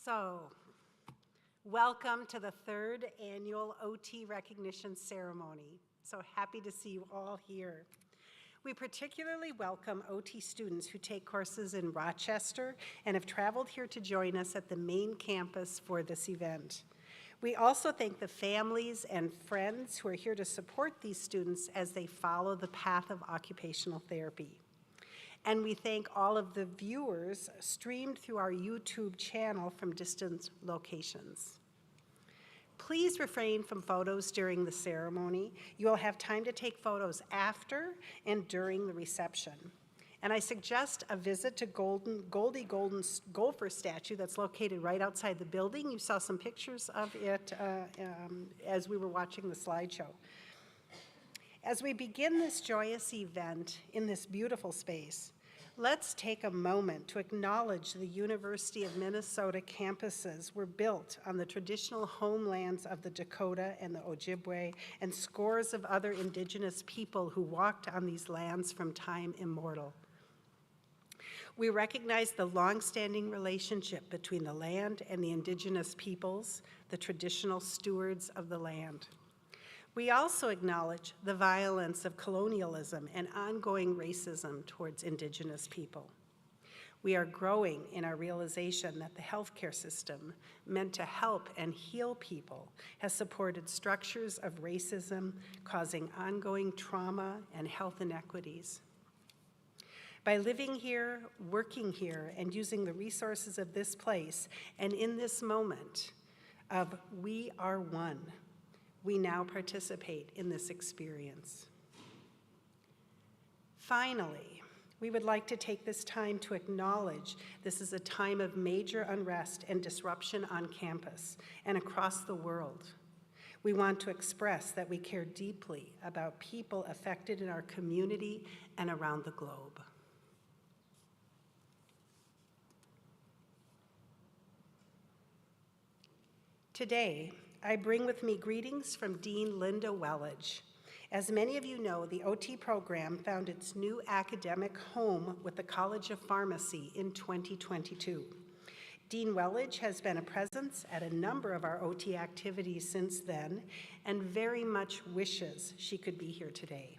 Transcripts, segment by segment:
So, welcome to the third annual OT recognition ceremony. So happy to see you all here. We particularly welcome OT students who take courses in Rochester and have traveled here to join us at the main campus for this event. We also thank the families and friends who are here to support these students as they follow the path of occupational therapy. And we thank all of the viewers streamed through our YouTube channel from distant locations. Please refrain from photos during the ceremony. You will have time to take photos after and during the reception. And I suggest a visit to Goldie Golden's Gopher statue that's located right outside the building. You saw some pictures of it as we were watching the slideshow. As we begin this joyous event in this beautiful space, let's take a moment to acknowledge the University of Minnesota campuses were built on the traditional homelands of the Dakota and the Ojibwe and scores of other indigenous people who walked on these lands from time immemorial. We recognize the long-standing relationship between the land and the indigenous peoples, the traditional stewards of the land. We also acknowledge the violence of colonialism and ongoing racism towards indigenous people. We are growing in our realization that the healthcare system, meant to help and heal people, has supported structures of racism, causing ongoing trauma and health inequities. By living here, working here, and using the resources of this place, and in this moment of we are one, we now participate in this experience. Finally, we would like to take this time to acknowledge this is a time of major unrest and disruption on campus and across the world. We want to express that we care deeply about people affected in our community and around the globe. Today, I bring with me greetings from Dean Linda Wellage. As many of you know, the OT program found its new academic home with the College of Pharmacy in 2022. Dean Wellage has been a presence at a number of our OT activities since then and very much wishes she could be here today.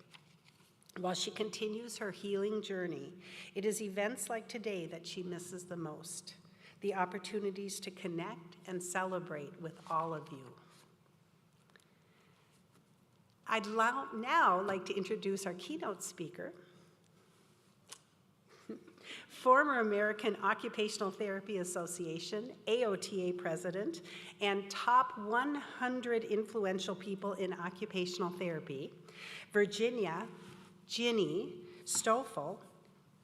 While she continues her healing journey, it is events like today that she misses the most. The opportunities to connect and celebrate with all of you. I'd now like to introduce our keynote speaker, former American Occupational Therapy Association, AOTA president, and top 100 influential people in occupational therapy, Virginia Ginny Stoffel,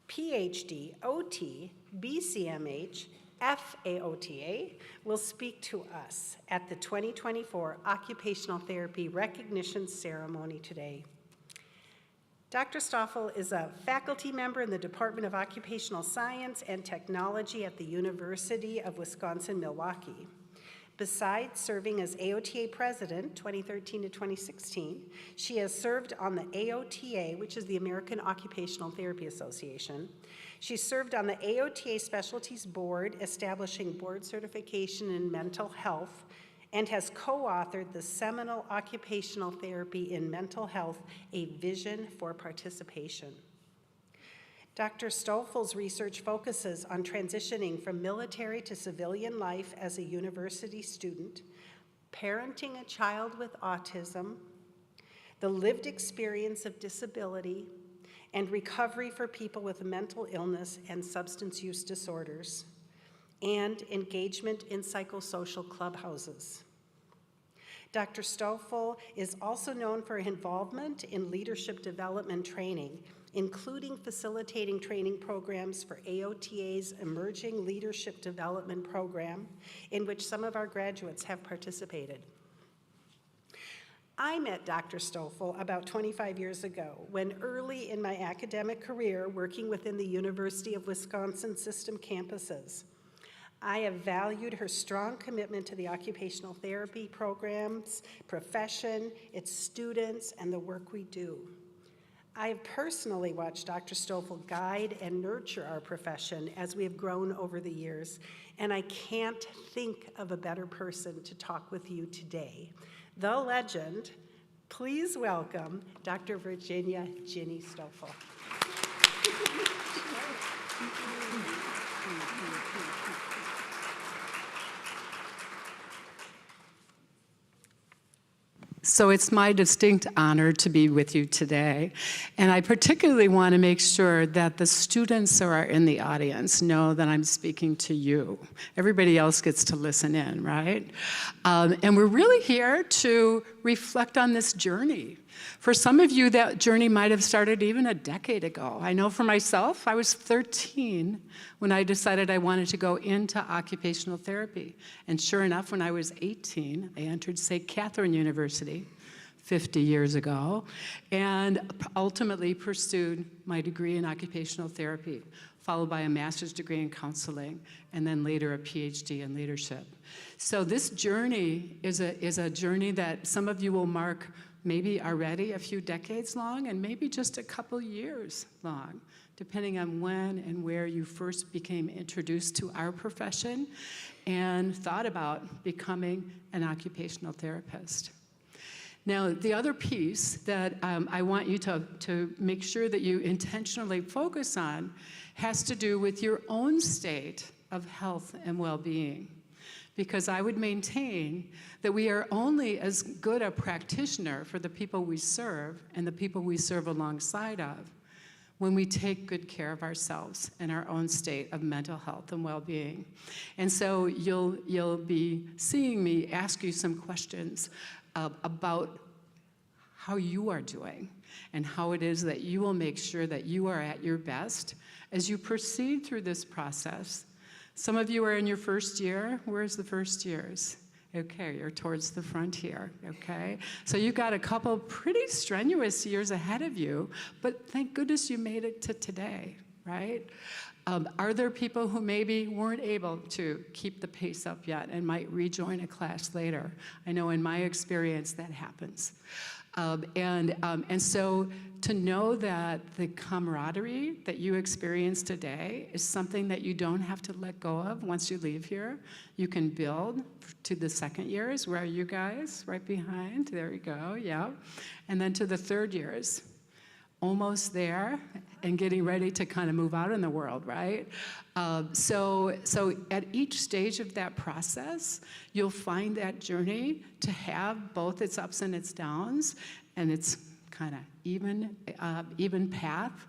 PhD, OT, BCMH, FAOTA, will speak to us at the 2024 Occupational Therapy Recognition Ceremony today. Dr. Stoffel is a faculty member in the Department of Occupational Science and Technology at the University of Wisconsin-Milwaukee. Besides serving as AOTA president, 2013 to 2016, she has served on the AOTA, which is the American Occupational Therapy Association. She served on the AOTA Specialties Board, establishing board certification in mental health, and has co-authored the seminal Occupational Therapy in Mental Health, A Vision for Participation. Dr. Stoffel's research focuses on transitioning from military to civilian life as a university student, parenting a child with autism, the lived experience of disability, and recovery for people with mental illness and substance use disorders, and engagement in psychosocial clubhouses. Dr. Stoffel is also known for her involvement in leadership development training, including facilitating training programs for AOTA's Emerging Leadership Development Program, in which some of our graduates have participated. I met Dr. Stoffel about 25 years ago when early in my academic career working within the University of Wisconsin system campuses. I have valued her strong commitment to the occupational therapy programs, profession, its students, and the work we do. I have personally watched Dr. Stoffel guide and nurture our profession as we have grown over the years, and I can't think of a better person to talk with you today. The legend, please welcome Dr. Virginia Ginny Stoffel. So it's my distinct honor to be with you today. And I particularly want to make sure that the students who are in the audience know that I'm speaking to you. Everybody else gets to listen in, right? And we're really here to reflect on this journey. For some of you, that journey might have started even a decade ago. I know for myself, I was 13 when I decided I wanted to go into occupational therapy. And sure enough, when I was 18, I entered St. Catherine University 50 years ago, and ultimately pursued my degree in occupational therapy, followed by a master's degree in counseling, and then later a PhD in leadership. So this journey is a journey that some of you will mark maybe already a few decades long, and maybe just a couple years long, depending on when and where you first became introduced to our profession and thought about becoming an occupational therapist. Now, the other piece that I want you to make sure that you intentionally focus on has to do with your own state of health and well-being. Because I would maintain that we are only as good a practitioner for the people we serve and the people we serve alongside of when we take good care of ourselves and our own state of mental health and well-being. And so you'll be seeing me ask you some questions about how you are doing and how it is that you will make sure that you are at your best as you proceed through this process. Some of you are in your first year. Where's the first years? Okay, you're towards the front here, okay? So you've got a couple pretty strenuous years ahead of you, but thank goodness you made it to today, right? Are there people who maybe weren't able to keep the pace up yet and might rejoin a class later? I know in my experience that happens. And so to know that the camaraderie that you experience today is something that you don't have to let go of once you leave here. You can build to the second years. Where are you guys? Right behind. There you go. Yeah. And then to the third years. Almost there and getting ready to kind of move out in the world, right? So at each stage of that process, you'll find that journey to have both its ups and its downs, and its kind of even path.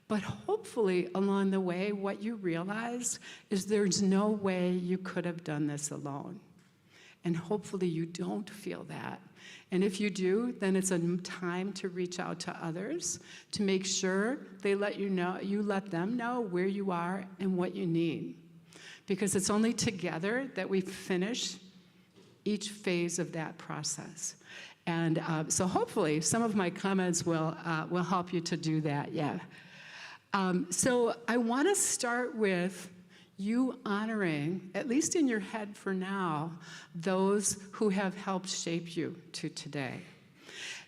But hopefully along the way, what you realize is there's no way you could have done this alone. And hopefully you don't feel that. And if you do, then it's a time to reach out to others to make sure they let you know, you let them know where you are and what you need. Because it's only together that we finish each phase of that process. And so hopefully some of my comments will help you to do that, yeah. So I want to start with you honoring, at least in your head for now, those who have helped shape you to today.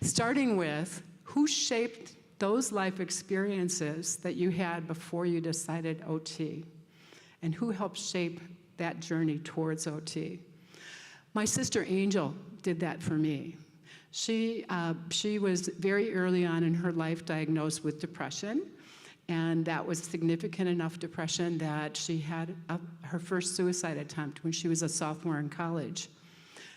Starting with who shaped those life experiences that you had before you decided OT, and who helped shape that journey towards OT. My sister Angel did that for me. She was very early on in her life diagnosed with depression. And that was significant enough depression that she had her first suicide attempt when she was a sophomore in college.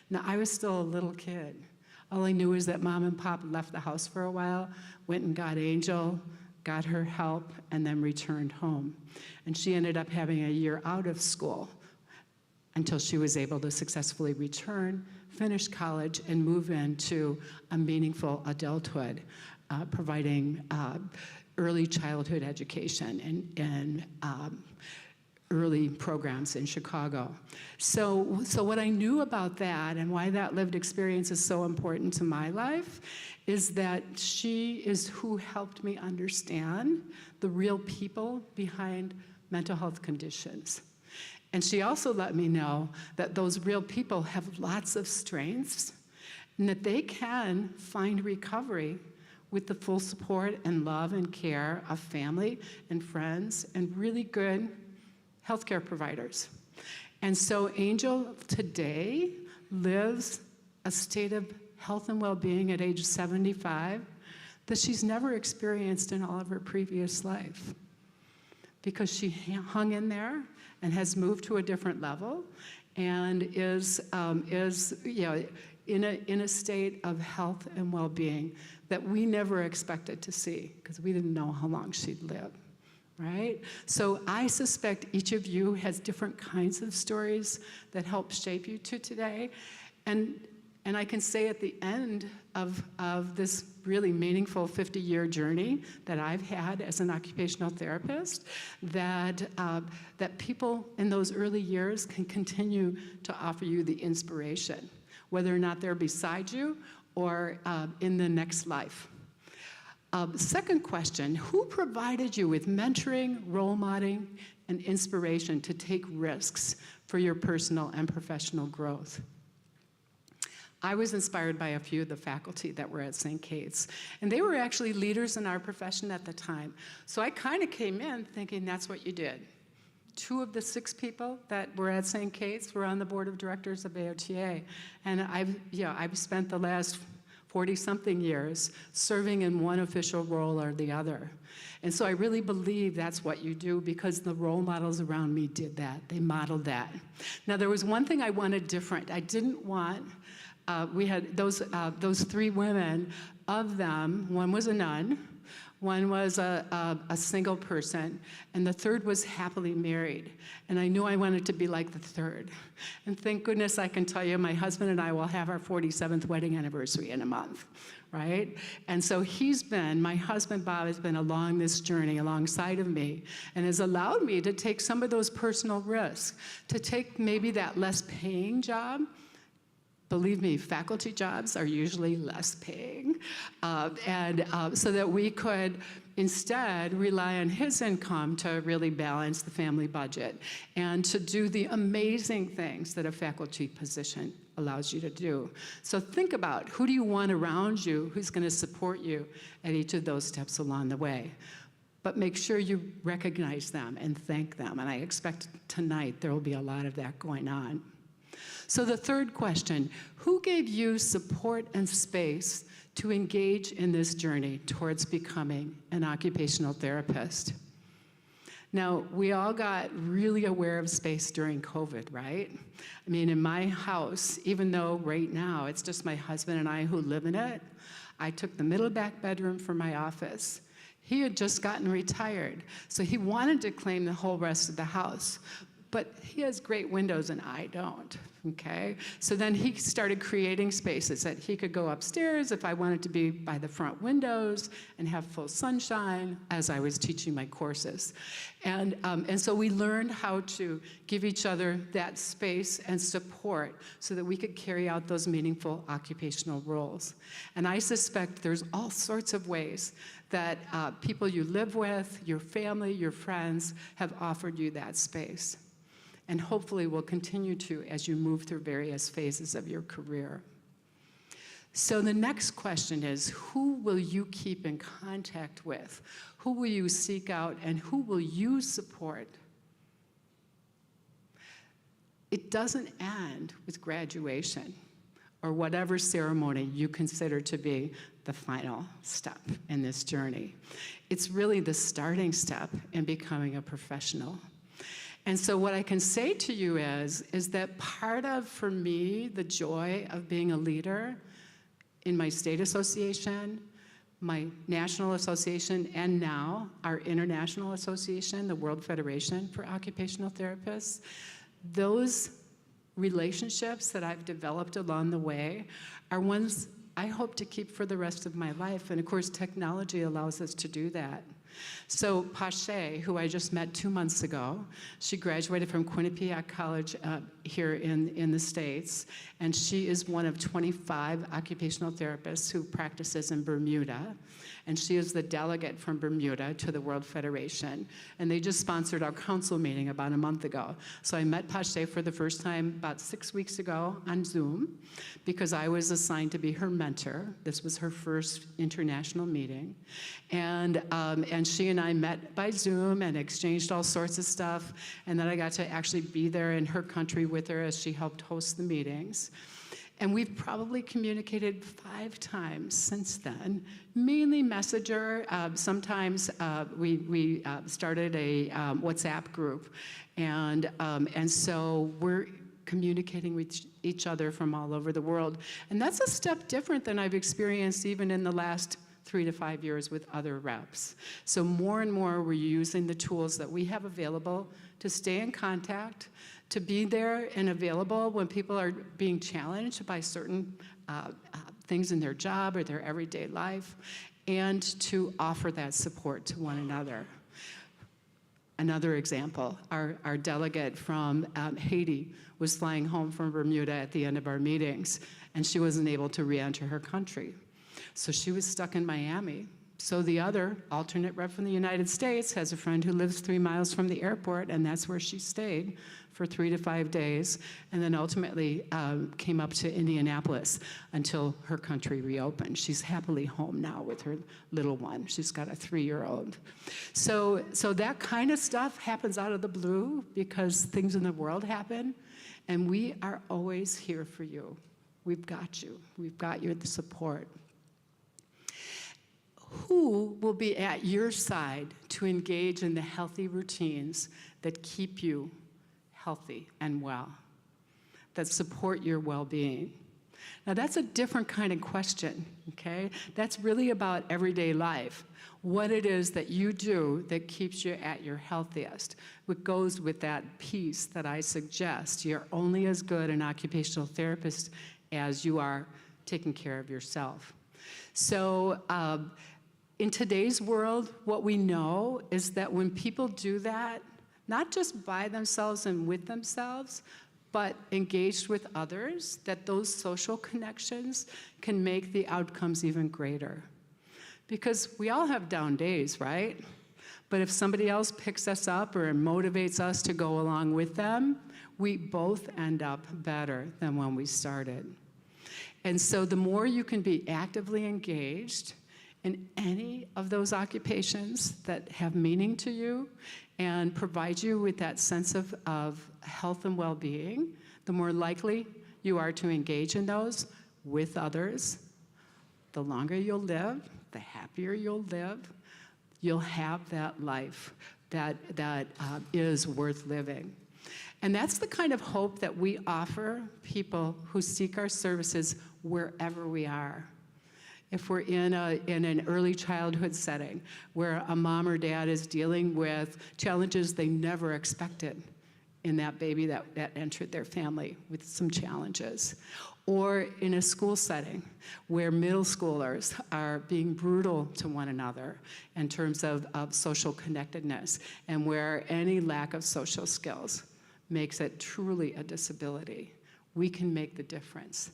Now, I was still a little kid. All I knew is that Mom and Pop left the house for a while, went and got Angel, got her help, and then returned home. And she ended up having a year out of school until she was able to successfully return, finish college, and move into a meaningful adulthood, providing early childhood education and early programs in Chicago. So what I knew about that and why that lived experience is so important to my life is that she is who helped me understand the real people behind mental health conditions. And she also let me know that those real people have lots of strengths and that they can find recovery with the full support and love and care of family and friends and really good healthcare providers. And so Angel today lives a state of health and well-being at age 75 that she's never experienced in all of her previous life, because she hung in there and has moved to a different level and is in a state of health and well-being that we never expected to see, because we didn't know how long she'd live, right? So I suspect each of you has different kinds of stories that help shape you to today. And I can say at the end of this really meaningful 50-year journey that I've had as an occupational therapist, that people in those early years can continue to offer you the inspiration, whether or not they're beside you or in the next life. Second question, who provided you with mentoring, role modeling, and inspiration to take risks for your personal and professional growth? I was inspired by a few of the faculty that were at St. Kate's, and they were actually leaders in our profession at the time. So I kind of came in thinking that's what you did. 2 of the 6 people that were at St. Kate's were on the board of directors of AOTA, and I've spent the last 40-something years serving in one official role or the other. And so I really believe that's what you do, because the role models around me did that. They modeled that. Now, there was one thing I wanted different. I didn't want, we had those 3 women. Of them, one was a nun, one was a single person, and the third was happily married. And I knew I wanted to be like the third. And thank goodness I can tell you, my husband and I will have our 47th wedding anniversary in a month, right? And so my husband Bob has been along this journey alongside of me and has allowed me to take some of those personal risks, to take maybe that less paying job. Believe me, faculty jobs are usually less paying, so that we could instead rely on his income to really balance the family budget and to do the amazing things that a faculty position allows you to do. So think about, who do you want around you who's going to support you at each of those steps along the way? But make sure you recognize them and thank them, and I expect tonight there will be a lot of that going on. So the third question, who gave you support and space to engage in this journey towards becoming an occupational therapist? Now, we all got really aware of space during COVID, right? I mean, in my house, even though right now it's just my husband and I who live in it, I took the middle back bedroom for my office. He had just gotten retired, so he wanted to claim the whole rest of the house. But he has great windows and I don't, okay? So then he started creating spaces that he could go upstairs if I wanted to be by the front windows and have full sunshine as I was teaching my courses. And so we learned how to give each other that space and support so that we could carry out those meaningful occupational roles. And I suspect there's all sorts of ways that people you live with, your family, your friends have offered you that space. And hopefully will continue to as you move through various phases of your career. So the next question is, who will you keep in contact with? Who will you seek out and who will you support? It doesn't end with graduation or whatever ceremony you consider to be the final step in this journey. It's really the starting step in becoming a professional. And so what I can say to you is that part of, for me, the joy of being a leader in my state association, my national association, and now our international association, the World Federation for Occupational Therapists, those relationships that I've developed along the way are ones I hope to keep for the rest of my life. And of course, technology allows us to do that. So Pache, who I just met 2 months ago, she graduated from Quinnipiac College here in the States, and she is one of 25 occupational therapists who practices in Bermuda, and she is the delegate from Bermuda to the World Federation, and they just sponsored our council meeting about a month ago. So I met Pache for the first time about 6 weeks ago on Zoom, because I was assigned to be her mentor. This was her first international meeting, and she and I met by Zoom and exchanged all sorts of stuff, and then I got to actually be there in her country with her as she helped host the meetings. And we've probably communicated 5 times since then, mainly Messenger. Sometimes we started a WhatsApp group, and so we're communicating with each other from all over the world. And that's a step different than I've experienced even in the last 3 to 5 years with other reps. So more and more we're using the tools that we have available to stay in contact, to be there and available when people are being challenged by certain things in their job or their everyday life, and to offer that support to one another. Another example, our delegate from Haiti was flying home from Bermuda at the end of our meetings, and she wasn't able to re-enter her country. So she was stuck in Miami. So the other alternate rep from the United States has a friend who lives 3 miles from the airport, and that's where she stayed for 3 to 5 days, and then ultimately came up to Indianapolis until her country reopened. She's happily home now with her little one. She's got a 3-year-old. So that kind of stuff happens out of the blue because things in the world happen, and we are always here for you. We've got you. We've got your support. Who will be at your side to engage in the healthy routines that keep you healthy and well, that support your well-being? Now that's a different kind of question, okay? That's really about everyday life. What it is that you do that keeps you at your healthiest. What goes with that piece that I suggest. You're only as good an occupational therapist as you are taking care of yourself. So, in today's world, what we know is that when people do that, not just by themselves and with themselves, but engaged with others, that those social connections can make the outcomes even greater. Because we all have down days, right? But if somebody else picks us up or motivates us to go along with them, we both end up better than when we started. And so the more you can be actively engaged in any of those occupations that have meaning to you and provide you with that sense of health and well-being, the more likely you are to engage in those with others. The longer you'll live, the happier you'll live. You'll have that life that is worth living. And that's the kind of hope that we offer people who seek our services wherever we are. If we're in an early childhood setting where a mom or dad is dealing with challenges they never expected in that baby that entered their family with some challenges, or in a school setting where middle schoolers are being brutal to one another in terms of social connectedness, and where any lack of social skills makes it truly a disability, we can make the difference.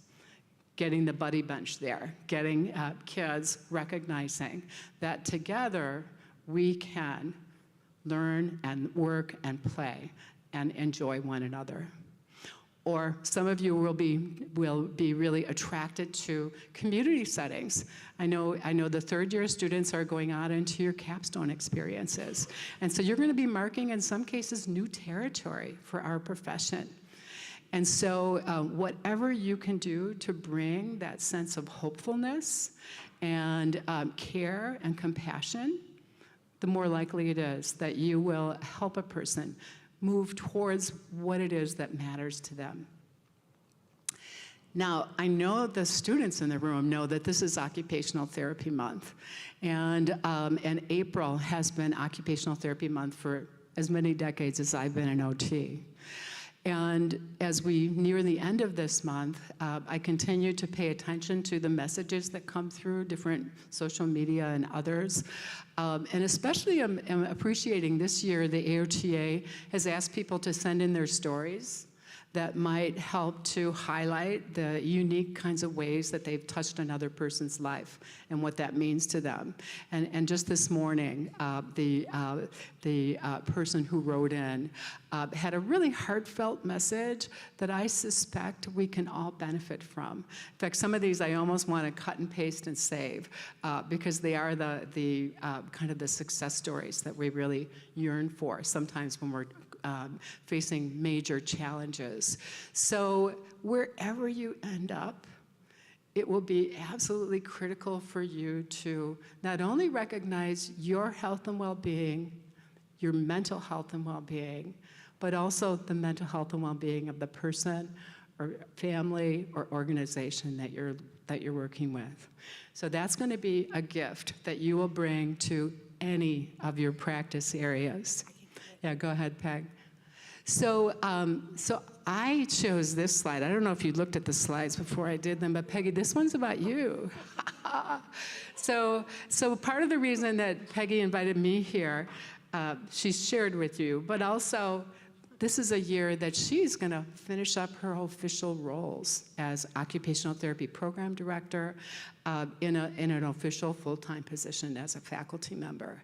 Getting the buddy bench there, getting kids recognizing that together we can learn and work and play and enjoy one another. Or some of you will be really attracted to community settings. I know the third-year students are going out into your capstone experiences. And so you're going to be marking, in some cases, new territory for our profession. And so whatever you can do to bring that sense of hopefulness and care and compassion, the more likely it is that you will help a person move towards what it is that matters to them. Now, I know the students in the room know that this is Occupational Therapy Month, and April has been Occupational Therapy Month for as many decades as I've been an OT. And as we near the end of this month, I continue to pay attention to the messages that come through different social media and others. And especially I'm appreciating this year, the AOTA has asked people to send in their stories that might help to highlight the unique kinds of ways that they've touched another person's life and what that means to them. And just this morning, the person who wrote in had a really heartfelt message that I suspect we can all benefit from. In fact, some of these I almost want to cut and paste and save because they are the kind of the success stories that we really yearn for sometimes when we're facing major challenges. So wherever you end up, it will be absolutely critical for you to not only recognize your health and well-being, your mental health and well-being, but also the mental health and well-being of the person or family or organization that you're working with. So that's going to be a gift that you will bring to any of your practice areas. Yeah, go ahead, Peg. So I chose this slide. I don't know if you looked at the slides before I did them, but Peggy, this one's about you. So part of the reason that Peggy invited me here, she's shared with you, but also this is a year that she's going to finish up her official roles as occupational therapy program director in an official full-time position as a faculty member.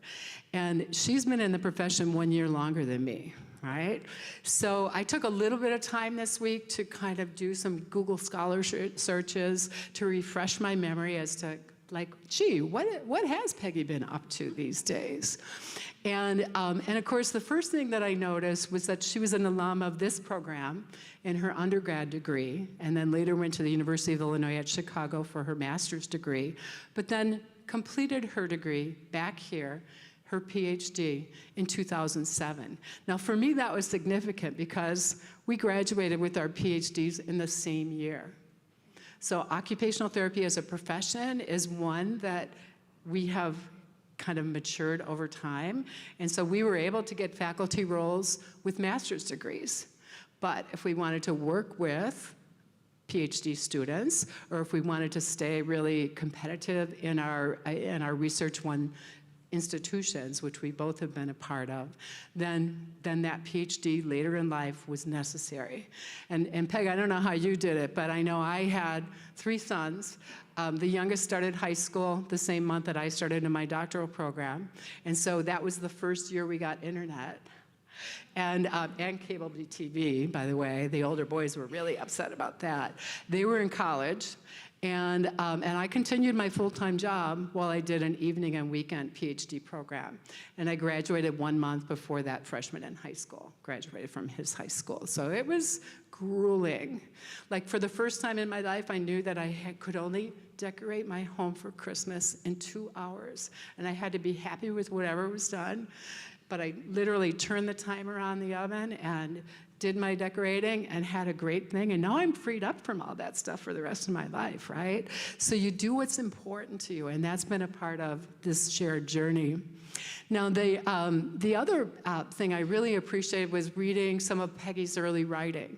And she's been in the profession 1 year longer than me, right? So I took a little bit of time this week to kind of do some Google Scholar searches to refresh my memory as to, like, gee, what has Peggy been up to these days? And of course, the first thing that I noticed was that she was an alum of this program in her undergrad degree, and then later went to the University of Illinois at Chicago for her master's degree, but then completed her degree back here, her PhD, in 2007. Now, for me, that was significant because we graduated with our PhDs in the same year. So occupational therapy as a profession is one that we have kind of matured over time. And so we were able to get faculty roles with master's degrees. But if we wanted to work with PhD students, or if we wanted to stay really competitive in our Research One institutions, which we both have been a part of, then that PhD later in life was necessary. And Peg, I don't know how you did it, but I know I had 3 sons. The youngest started high school the same month that I started in my doctoral program. And so that was the first year we got internet. And cable TV, by the way. The older boys were really upset about that. They were in college. And I continued my full-time job while I did an evening and weekend PhD program. And I graduated 1 month before that freshman in high school, graduated from his high school. So it was grueling. Like, for the first time in my life, I knew that I could only decorate my home for Christmas in 2 hours. And I had to be happy with whatever was done. But I literally turned the timer on the oven and did my decorating and had a great thing. And now I'm freed up from all that stuff for the rest of my life, right? So you do what's important to you, and that's been a part of this shared journey. Now, the other thing I really appreciated was reading some of Peggy's early writing,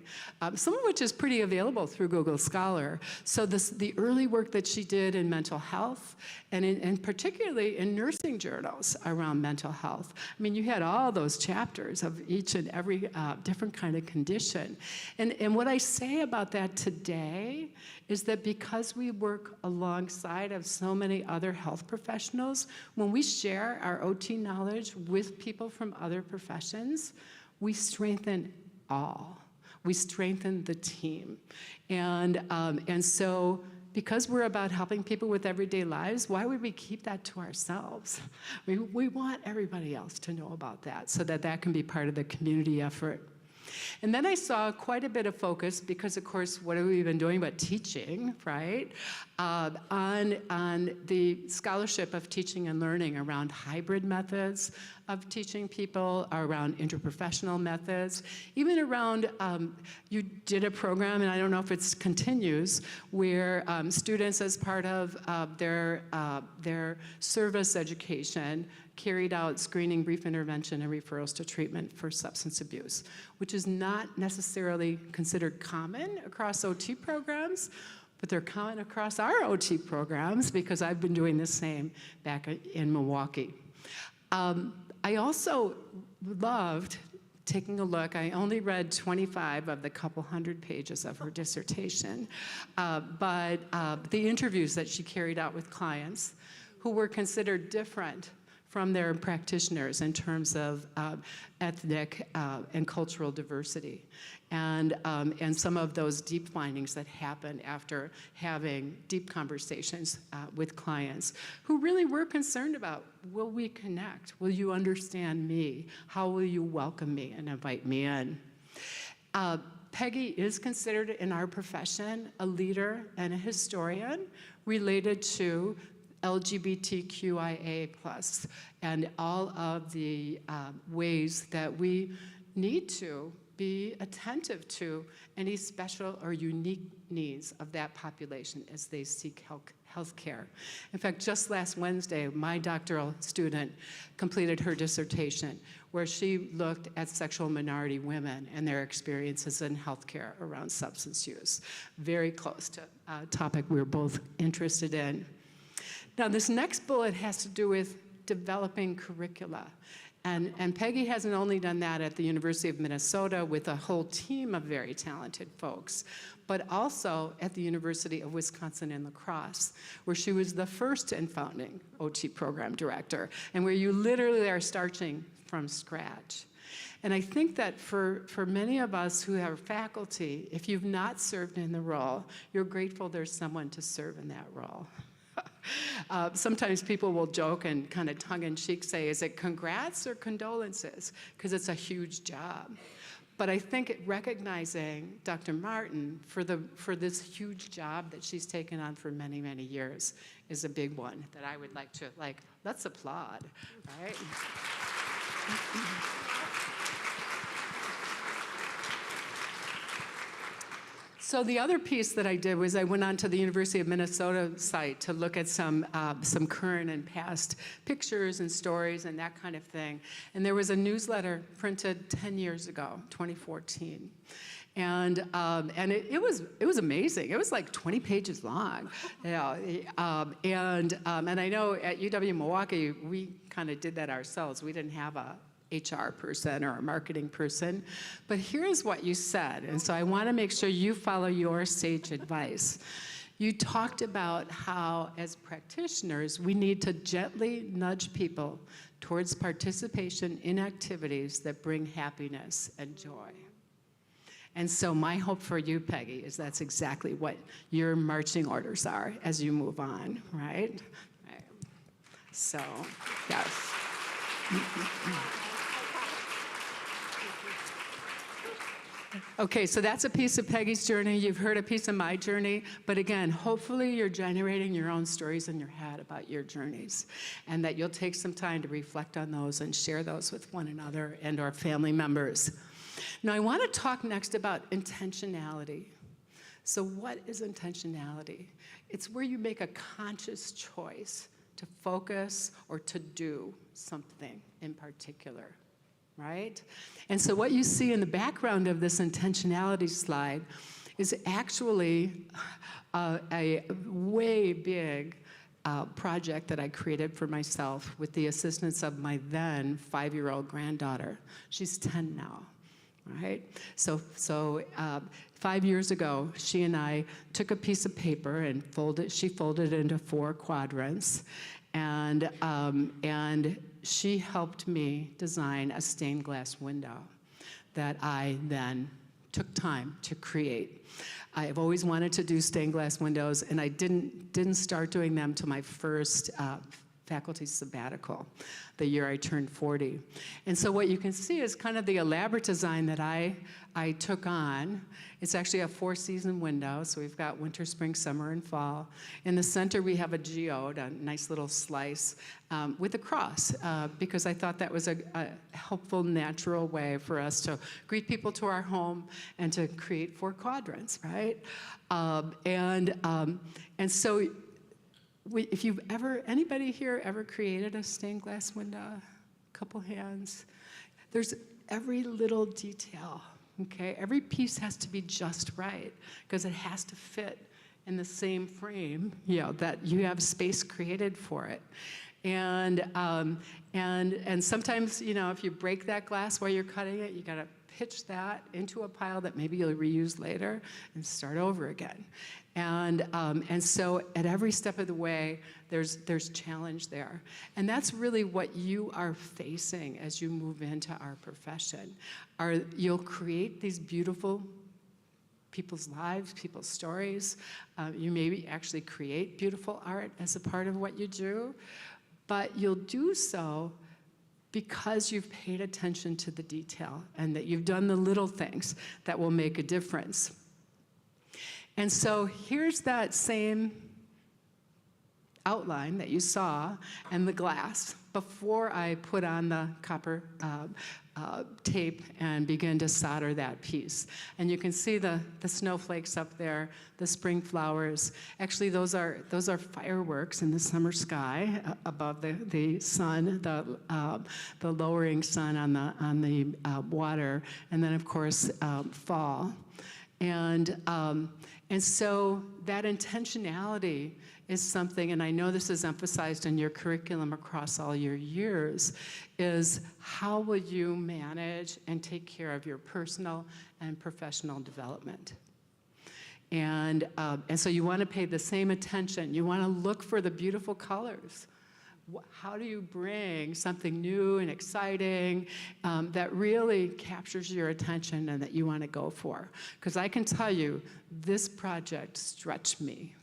some of which is pretty available through Google Scholar. So the early work that she did in mental health, and particularly in nursing journals around mental health. I mean, you had all those chapters of each and every different kind of condition. And what I say about that today is that because we work alongside of so many other health professionals, when we share our OT knowledge with people from other professions, we strengthen all. We strengthen the team. And so because we're about helping people with everyday lives, why would we keep that to ourselves? We want everybody else to know about that so that that can be part of the community effort. And then I saw quite a bit of focus, because of course, what have we been doing but teaching, right? On the scholarship of teaching and learning around hybrid methods of teaching people, around interprofessional methods, even around, you did a program, and I don't know if it continues, where students, as part of their service education, carried out screening, brief intervention, and referrals to treatment for substance abuse, which is not necessarily considered common across OT programs, but they're common across our OT programs because I've been doing the same back in Milwaukee. I also loved taking a look. I only read 25 of the couple hundred pages of her dissertation, but the interviews that she carried out with clients who were considered different from their practitioners in terms of ethnic and cultural diversity, and some of those deep findings that happened after having deep conversations with clients who really were concerned about, will we connect? Will you understand me? How will you welcome me and invite me in? Peggy is considered in our profession a leader and a historian related to LGBTQIA+, and all of the ways that we need to be attentive to any special or unique needs of that population as they seek health care. In fact, just last Wednesday, my doctoral student completed her dissertation where she looked at sexual minority women and their experiences in healthcare around substance use. Very close to a topic we're both interested in. Now, this next bullet has to do with developing curricula. And Peggy hasn't only done that at the University of Minnesota with a whole team of very talented folks, but also at the University of Wisconsin in La Crosse, where she was the first and founding OT program director, and where you literally are starting from scratch. And I think that for many of us who are faculty, if you've not served in the role, you're grateful there's someone to serve in that role. Sometimes people will joke and kind of tongue-in-cheek say, is it congrats or condolences? Because it's a huge job. But I think recognizing Dr. Martin for this huge job that she's taken on for many, many years is a big one that I would like to, let's applaud, right? So the other piece that I did was I went on to the University of Minnesota site to look at some current and past pictures and stories and that kind of thing. And there was a newsletter printed 10 years ago, 2014. And it was amazing. It was like 20 pages long. Yeah. And I know at UW-Milwaukee, we kind of did that ourselves. We didn't have a HR person or a marketing person, but here's what you said, and so I want to make sure you follow your sage advice. You talked about how, as practitioners, we need to gently nudge people towards participation in activities that bring happiness and joy. And so my hope for you, Peggy, is that's exactly what your marching orders are as you move on, right? So, yes. Okay, so that's a piece of Peggy's journey. You've heard a piece of my journey, but again, hopefully you're generating your own stories in your head about your journeys, and that you'll take some time to reflect on those and share those with one another and our family members. Now, I want to talk next about intentionality. So what is intentionality? It's where you make a conscious choice to focus or to do something in particular. Right? And so what you see in the background of this intentionality slide is actually a way big project that I created for myself with the assistance of my then 5-year-old granddaughter. She's 10 now, right? So 5 years ago, she and I took a piece of paper and she folded it into 4 quadrants, and she helped me design a stained glass window that I then took time to create. I've always wanted to do stained glass windows, and I didn't start doing them till my first faculty sabbatical, the year I turned 40. And so what you can see is kind of the elaborate design that I took on. It's actually a 4-season window, so we've got winter, spring, summer, and fall. In the center, we have a geode, a nice little slice, with a cross, because I thought that was a helpful, natural way for us to greet people to our home and to create 4 quadrants, right? And so if you've anybody here ever created a stained glass window? Couple hands. There's every little detail, okay? Every piece has to be just right because it has to fit in the same frame, that you have space created for it. And sometimes, if you break that glass while you're cutting it, you gotta pitch that into a pile that maybe you'll reuse later and start over again. And so at every step of the way, there's challenge there. And that's really what you are facing as you move into our profession. You'll create these beautiful people's lives, people's stories. You maybe actually create beautiful art as a part of what you do, but you'll do so because you've paid attention to the detail and that you've done the little things that will make a difference. And so here's that same outline that you saw and the glass before I put on the copper tape and begin to solder that piece. And you can see the snowflakes up there, the spring flowers. Actually, those are fireworks in the summer sky above the sun, the lowering sun on the water, and then of course fall. And so that intentionality is something, and I know this is emphasized in your curriculum across all your years, is how will you manage and take care of your personal and professional development? And so you want to pay the same attention. You want to look for the beautiful colors. How do you bring something new and exciting that really captures your attention and that you want to go for? Because I can tell you, this project stretched me.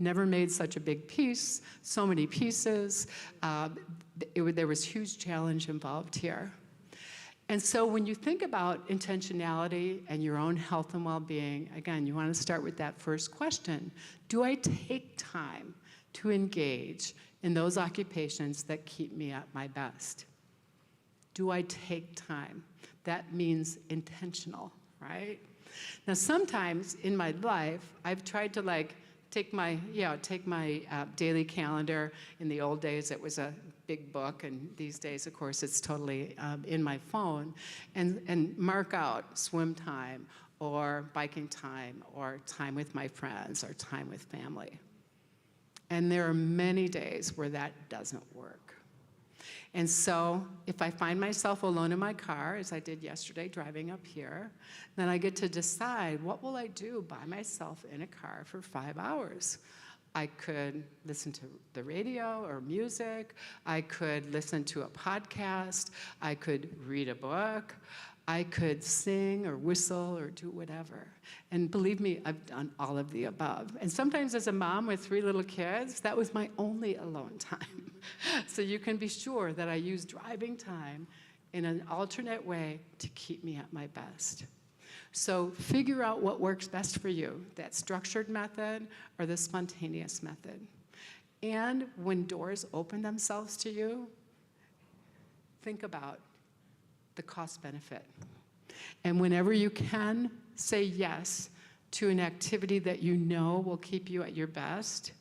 Never made such a big piece, so many pieces. There was huge challenge involved here. And so when you think about intentionality and your own health and well-being, again, you want to start with that first question. Do I take time to engage in those occupations that keep me at my best? Do I take time? That means intentional, right? Now, sometimes in my life, I've tried to take my daily calendar. In the old days, it was a big book, and these days, of course, it's totally in my phone, and mark out swim time, or biking time, or time with my friends, or time with family. And there are many days where that doesn't work. And so if I find myself alone in my car, as I did yesterday driving up here, then I get to decide, what will I do by myself in a car for 5 hours? I could listen to the radio or music. I could listen to a podcast. I could read a book. I could sing or whistle or do whatever. And believe me, I've done all of the above. And sometimes as a mom with 3 little kids, that was my only alone time. So you can be sure that I use driving time in an alternate way to keep me at my best. So figure out what works best for you, that structured method or the spontaneous method. And when doors open themselves to you, think about the cost benefit. And whenever you can, say yes to an activity that you know will keep you at your best.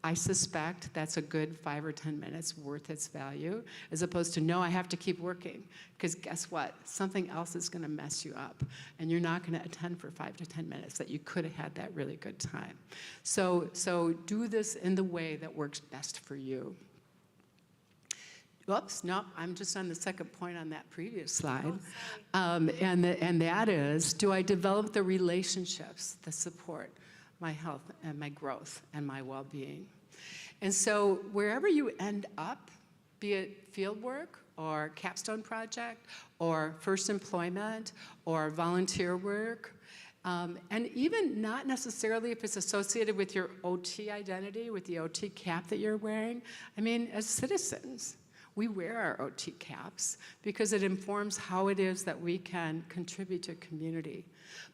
I suspect that's a good 5 or 10 minutes worth its value, as opposed to, no, I have to keep working. Because guess what? Something else is going to mess you up, and you're not going to attend for 5 to 10 minutes that you could have had that really good time. So do this in the way that works best for you. Whoops, no, I'm just on the second point on that previous slide. Oh, and that is, do I develop the relationships that support my health and my growth and my well-being? And so wherever you end up, be it field work or capstone project or first employment or volunteer work, and even not necessarily if it's associated with your OT identity, with the OT cap that you're wearing. I mean, as citizens, we wear our OT caps because it informs how it is that we can contribute to community.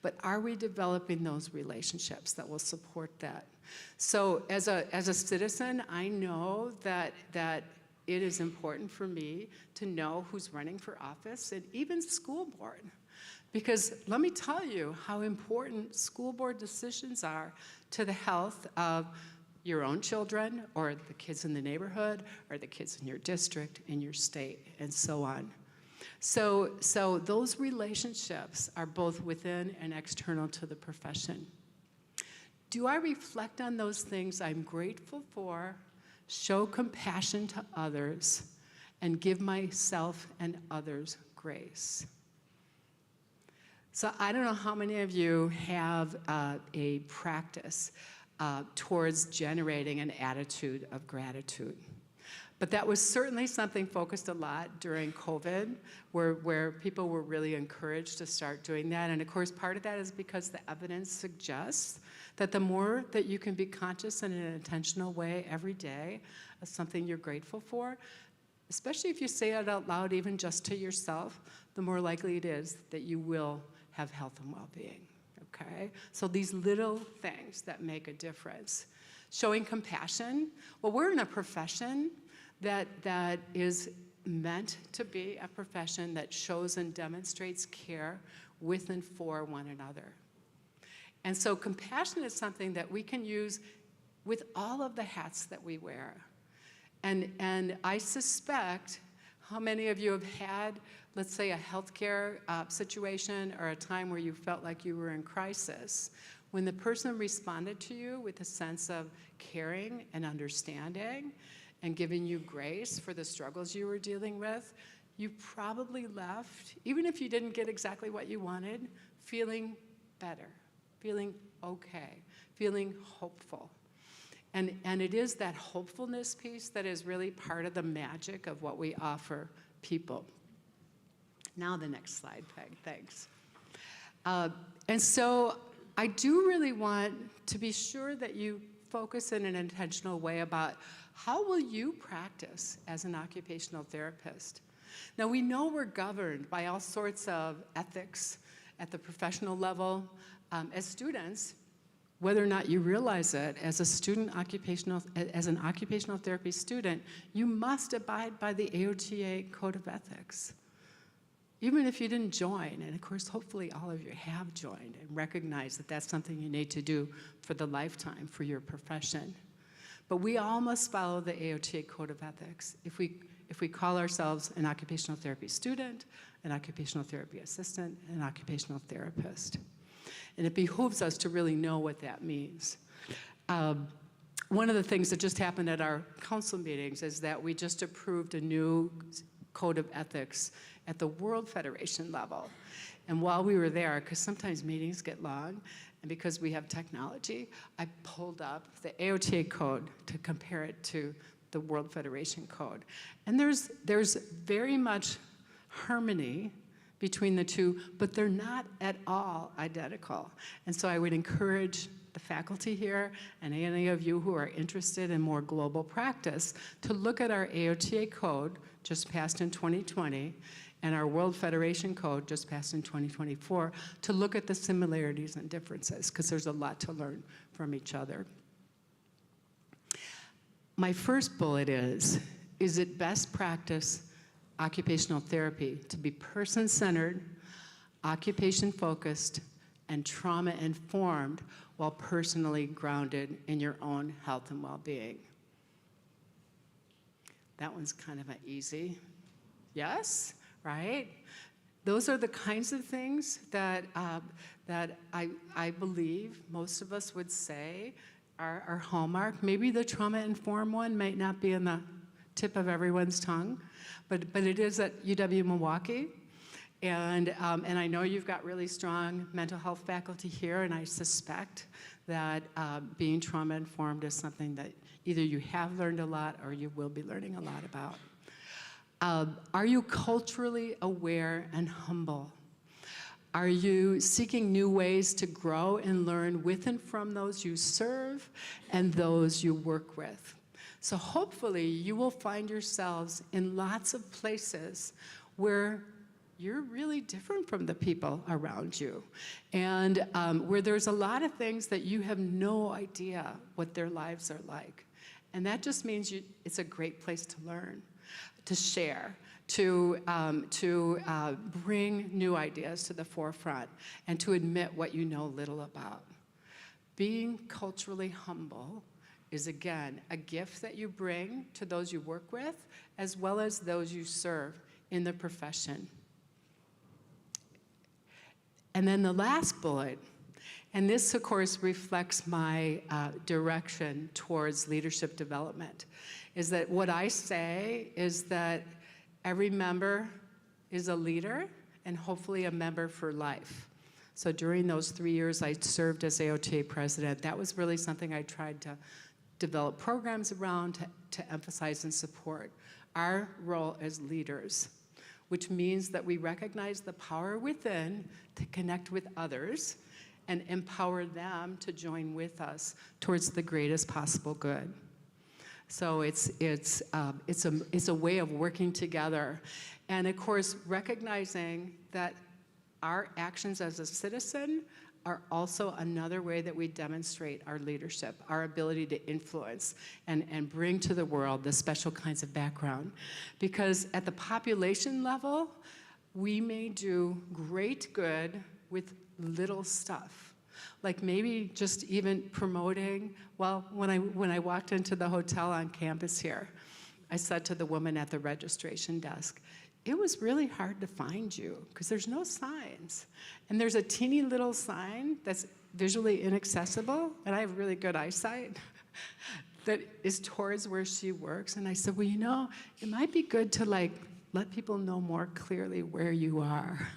But are we developing those relationships that will support that? So as a citizen, I know that it is important for me to know who's running for office and even school board. Because let me tell you how important school board decisions are to the health of your own children, or the kids in the neighborhood, or the kids in your district, in your state, and so on. So those relationships are both within and external to the profession. Do I reflect on those things I'm grateful for, show compassion to others, and give myself and others grace? So I don't know how many of you have a practice towards generating an attitude of gratitude. But that was certainly something focused a lot during COVID, where people were really encouraged to start doing that. And of course, part of that is because the evidence suggests that the more that you can be conscious in an intentional way every day of something you're grateful for, especially if you say it out loud, even just to yourself, the more likely it is that you will have health and well-being, okay? So these little things that make a difference. Showing compassion, well, we're in a profession that is meant to be a profession that shows and demonstrates care with and for one another. And so compassion is something that we can use with all of the hats that we wear. And I suspect how many of you have had, let's say, a healthcare situation or a time where you felt like you were in crisis. When the person responded to you with a sense of caring and understanding and giving you grace for the struggles you were dealing with, you probably left, even if you didn't get exactly what you wanted, feeling better, feeling okay, feeling hopeful. And it is that hopefulness piece that is really part of the magic of what we offer people. Now the next slide, Peg, thanks. And so I do really want to be sure that you focus in an intentional way about how will you practice as an occupational therapist. Now we know we're governed by all sorts of ethics at the professional level. As students, whether or not you realize it, as an occupational therapy student, you must abide by the AOTA Code of Ethics. Even if you didn't join, and of course, hopefully all of you have joined and recognize that that's something you need to do for the lifetime, for your profession. But we all must follow the AOTA Code of Ethics. If we call ourselves an occupational therapy student, an occupational therapy assistant, an occupational therapist. And it behooves us to really know what that means. One of the things that just happened at our council meetings is that we just approved a new code of ethics at the World Federation level. And while we were there, because sometimes meetings get long, and because we have technology, I pulled up the AOTA code to compare it to the World Federation code. And there's very much harmony between the two, but they're not at all identical. And so I would encourage the faculty here and any of you who are interested in more global practice to look at our AOTA code, just passed in 2020, and our World Federation code, just passed in 2024, to look at the similarities and differences, because there's a lot to learn from each other. My first bullet is it best practice occupational therapy to be person-centered, occupation-focused, and trauma-informed while personally grounded in your own health and well-being? That one's kind of an easy yes, right? Those are the kinds of things that I believe most of us would say are hallmark. Maybe the trauma-informed one might not be in the tip of everyone's tongue, but it is at UW-Milwaukee. And I know you've got really strong mental health faculty here, and I suspect that being trauma-informed is something that either you have learned a lot or you will be learning a lot about. Are you culturally aware and humble? Are you seeking new ways to grow and learn with and from those you serve and those you work with? So hopefully you will find yourselves in lots of places where you're really different from the people around you, and where there's a lot of things that you have no idea what their lives are like. And that just means it's a great place to learn, to share, to bring new ideas to the forefront, and to admit what you know little about. Being culturally humble is, again, a gift that you bring to those you work with, as well as those you serve in the profession. And then the last bullet, and this, of course, reflects my direction towards leadership development, is that what I say is that every member is a leader and hopefully a member for life. So during those 3 years I served as AOTA president, that was really something I tried to develop programs around to emphasize and support our role as leaders, which means that we recognize the power within to connect with others and empower them to join with us towards the greatest possible good. So it's a way of working together. And of course, recognizing that our actions as a citizen are also another way that we demonstrate our leadership, our ability to influence and bring to the world the special kinds of background. Because at the population level, we may do great good with little stuff. Like maybe just even promoting, well, when I walked into the hotel on campus here, I said to the woman at the registration desk, it was really hard to find you because there's no signs. And there's a teeny little sign that's visually inaccessible, and I have really good eyesight, that is towards where she works. And I said, well, you know, it might be good to like let people know more clearly where you are.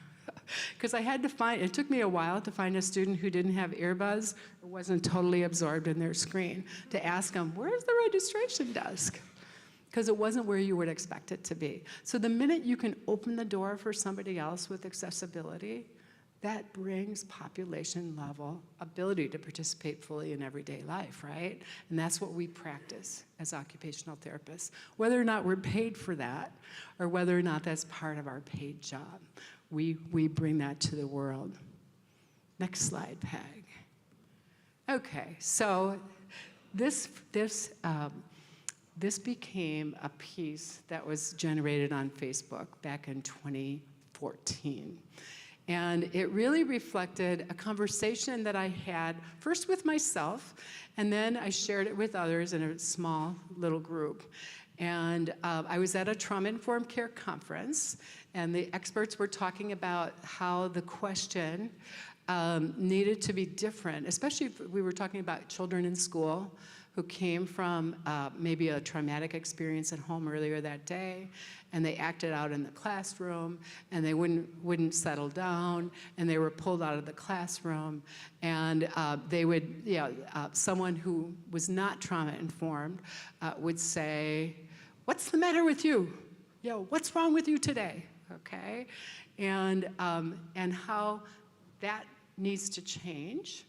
Because I had to find, it took me a while to find a student who didn't have earbuds or wasn't totally absorbed in their screen, to ask them, where's the registration desk? Because it wasn't where you would expect it to be. So the minute you can open the door for somebody else with accessibility, that brings population level ability to participate fully in everyday life, right? And that's what we practice as occupational therapists, whether or not we're paid for that or whether or not that's part of our paid job. We bring that to the world. Next slide, Peg. Okay, so this became a piece that was generated on Facebook back in 2014. And it really reflected a conversation that I had first with myself, and then I shared it with others in a small little group. And I was at a trauma-informed care conference, and the experts were talking about how the question needed to be different, especially if we were talking about children in school who came from maybe a traumatic experience at home earlier that day, and they acted out in the classroom, and they wouldn't settle down, and they were pulled out of the classroom, and they would, someone who was not trauma-informed would say, what's the matter with you? What's wrong with you today? Okay, and how that needs to change.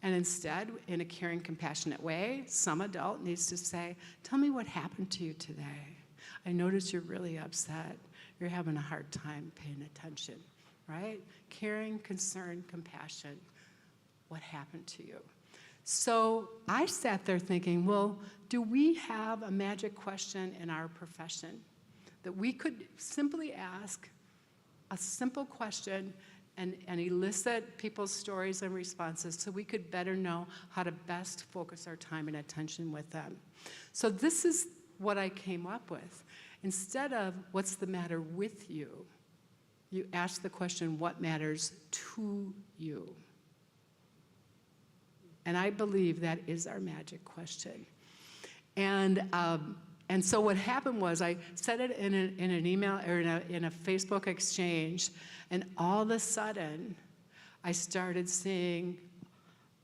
And instead, in a caring, compassionate way, some adult needs to say, tell me what happened to you today. I notice you're really upset. You're having a hard time paying attention, right? Caring, concern, compassion. What happened to you? So I sat there thinking, well, do we have a magic question in our profession that we could simply ask a simple question and elicit people's stories and responses so we could better know how to best focus our time and attention with them? So this is what I came up with. Instead of what's the matter with you, you ask the question, what matters to you? And I believe that is our magic question. And so what happened was I said it in an email or in a Facebook exchange, and all of a sudden I started seeing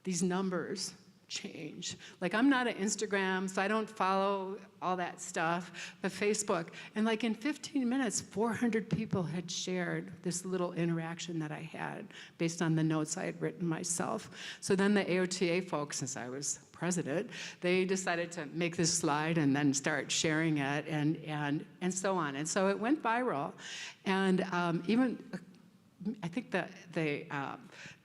these numbers change. Like, I'm not on Instagram, so I don't follow all that stuff, but Facebook. And like in 15 minutes, 400 people had shared this little interaction that I had based on the notes I had written myself. So then the AOTA folks, since I was president, they decided to make this slide and then start sharing it and so on. And so it went viral. And even I think that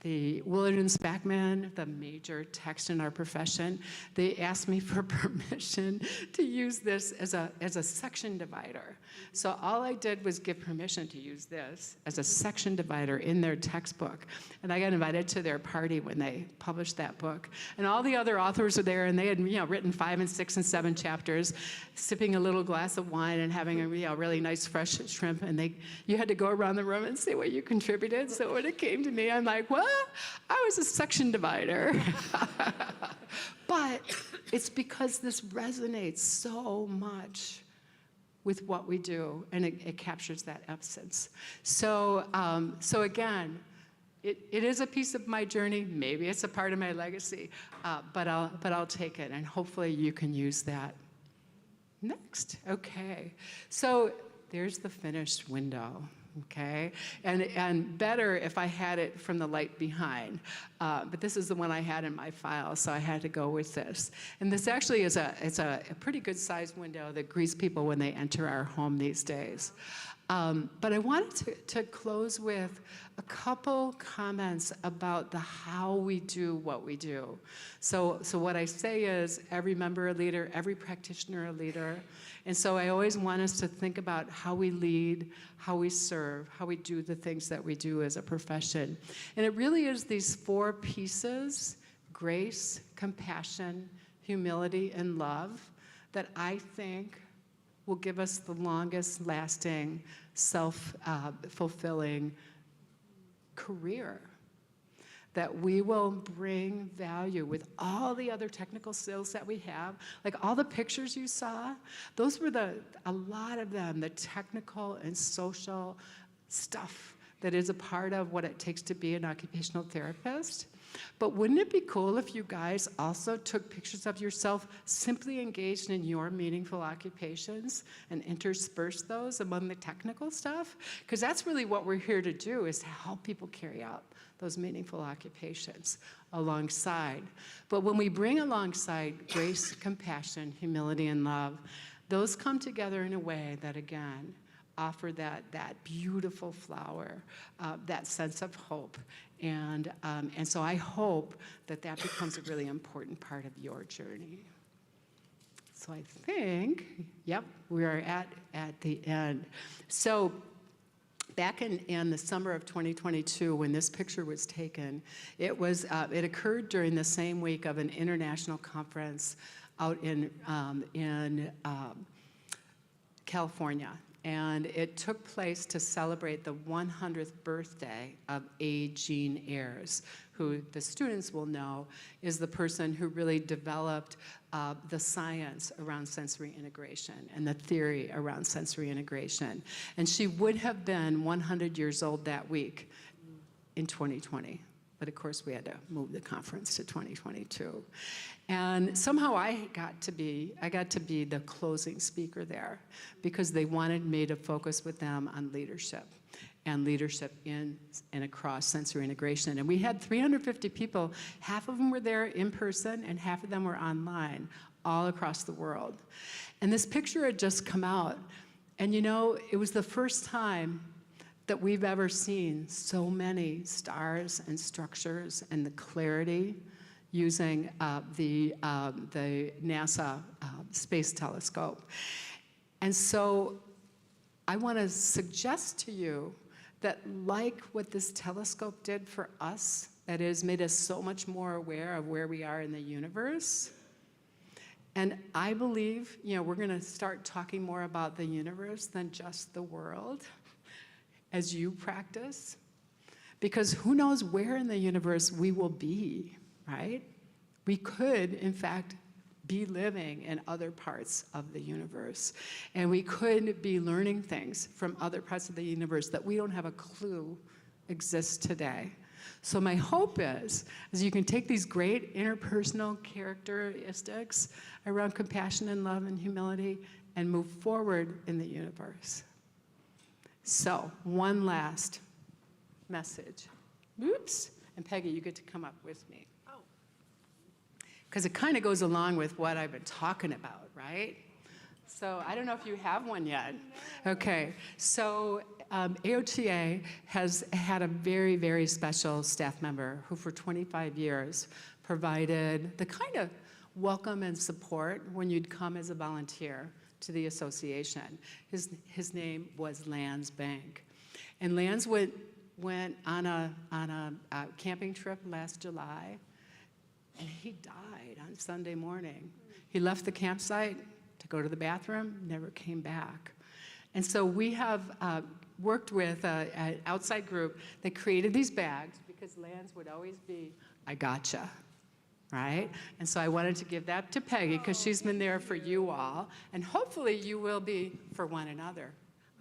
the Willard and Spackman, the major text in our profession, they asked me for permission to use this as a section divider. So all I did was give permission to use this as a section divider in their textbook. And I got invited to their party when they published that book. And all the other authors were there, and they had written 5 and 6 and 7 chapters, sipping a little glass of wine and having a really nice fresh shrimp. And you had to go around the room and say what you contributed. So when it came to me, I'm like, well, I was a section divider. But it's because this resonates so much with what we do, and it captures that essence. So again, it is a piece of my journey. Maybe it's a part of my legacy, but I'll take it, and hopefully you can use that. Next, okay. So there's the finished window. Okay, and better if I had it from the light behind, but this is the one I had in my file, so I had to go with this. And this actually is it's a pretty good sized window that greets people when they enter our home these days. But I wanted to close with a couple comments about the how we do what we do. So what I say is every member a leader, every practitioner a leader. And so I always want us to think about how we lead, how we serve, how we do the things that we do as a profession. And it really is these 4 pieces, grace, compassion, humility, and love, that I think will give us the longest lasting, self-fulfilling career. That we will bring value with all the other technical skills that we have. Like all the pictures you saw, those were a lot of them, the technical and social stuff that is a part of what it takes to be an occupational therapist. But wouldn't it be cool if you guys also took pictures of yourself simply engaged in your meaningful occupations and interspersed those among the technical stuff? Because that's really what we're here to do, is to help people carry out those meaningful occupations alongside. But when we bring alongside grace, compassion, humility, and love, those come together in a way that, again, offer that beautiful flower, that sense of hope. And so I hope that becomes a really important part of your journey. So I think, yep, we are at the end. So back in the summer of 2022, when this picture was taken, it occurred during the same week of an international conference out in California. And it took place to celebrate the 100th birthday of A. Jean Ayres, who the students will know is the person who really developed the science around sensory integration and the theory around sensory integration. And she would have been 100 years old that week in 2020. But of course, we had to move the conference to 2022. And somehow I got to be the closing speaker there, because they wanted me to focus with them on leadership, and leadership in and across sensory integration. And we had 350 people. Half of them were there in person, and half of them were online, all across the world. And this picture had just come out. And it was the first time that we've ever seen so many stars and structures and the clarity using the NASA Space Telescope. And so I want to suggest to you that, like what this telescope did for us, that is, made us so much more aware of where we are in the universe. And I believe, we're going to start talking more about the universe than just the world as you practice, because who knows where in the universe we will be, right? We could, in fact, be living in other parts of the universe, and we could be learning things from other parts of the universe that we don't have a clue exist today. So my hope is you can take these great interpersonal characteristics around compassion and love and humility and move forward in the universe. So, one last message. Oops. And Peggy, you get to come up with me. Oh. Because it kind of goes along with what I've been talking about, right? So, I don't know if you have one yet. No. Okay. So, AOTA has had a very, very special staff member who for 25 years provided the kind of welcome and support when you'd come as a volunteer to the association. His name was Lance Bank. And Lance went on a camping trip last July, and he died on Sunday morning. He left the campsite to go to the bathroom, never came back. And so we have worked with an outside group that created these bags because Lance would always be, I gotcha, right? And so I wanted to give that to Peggy because she's been there for you all, and hopefully you will be for one another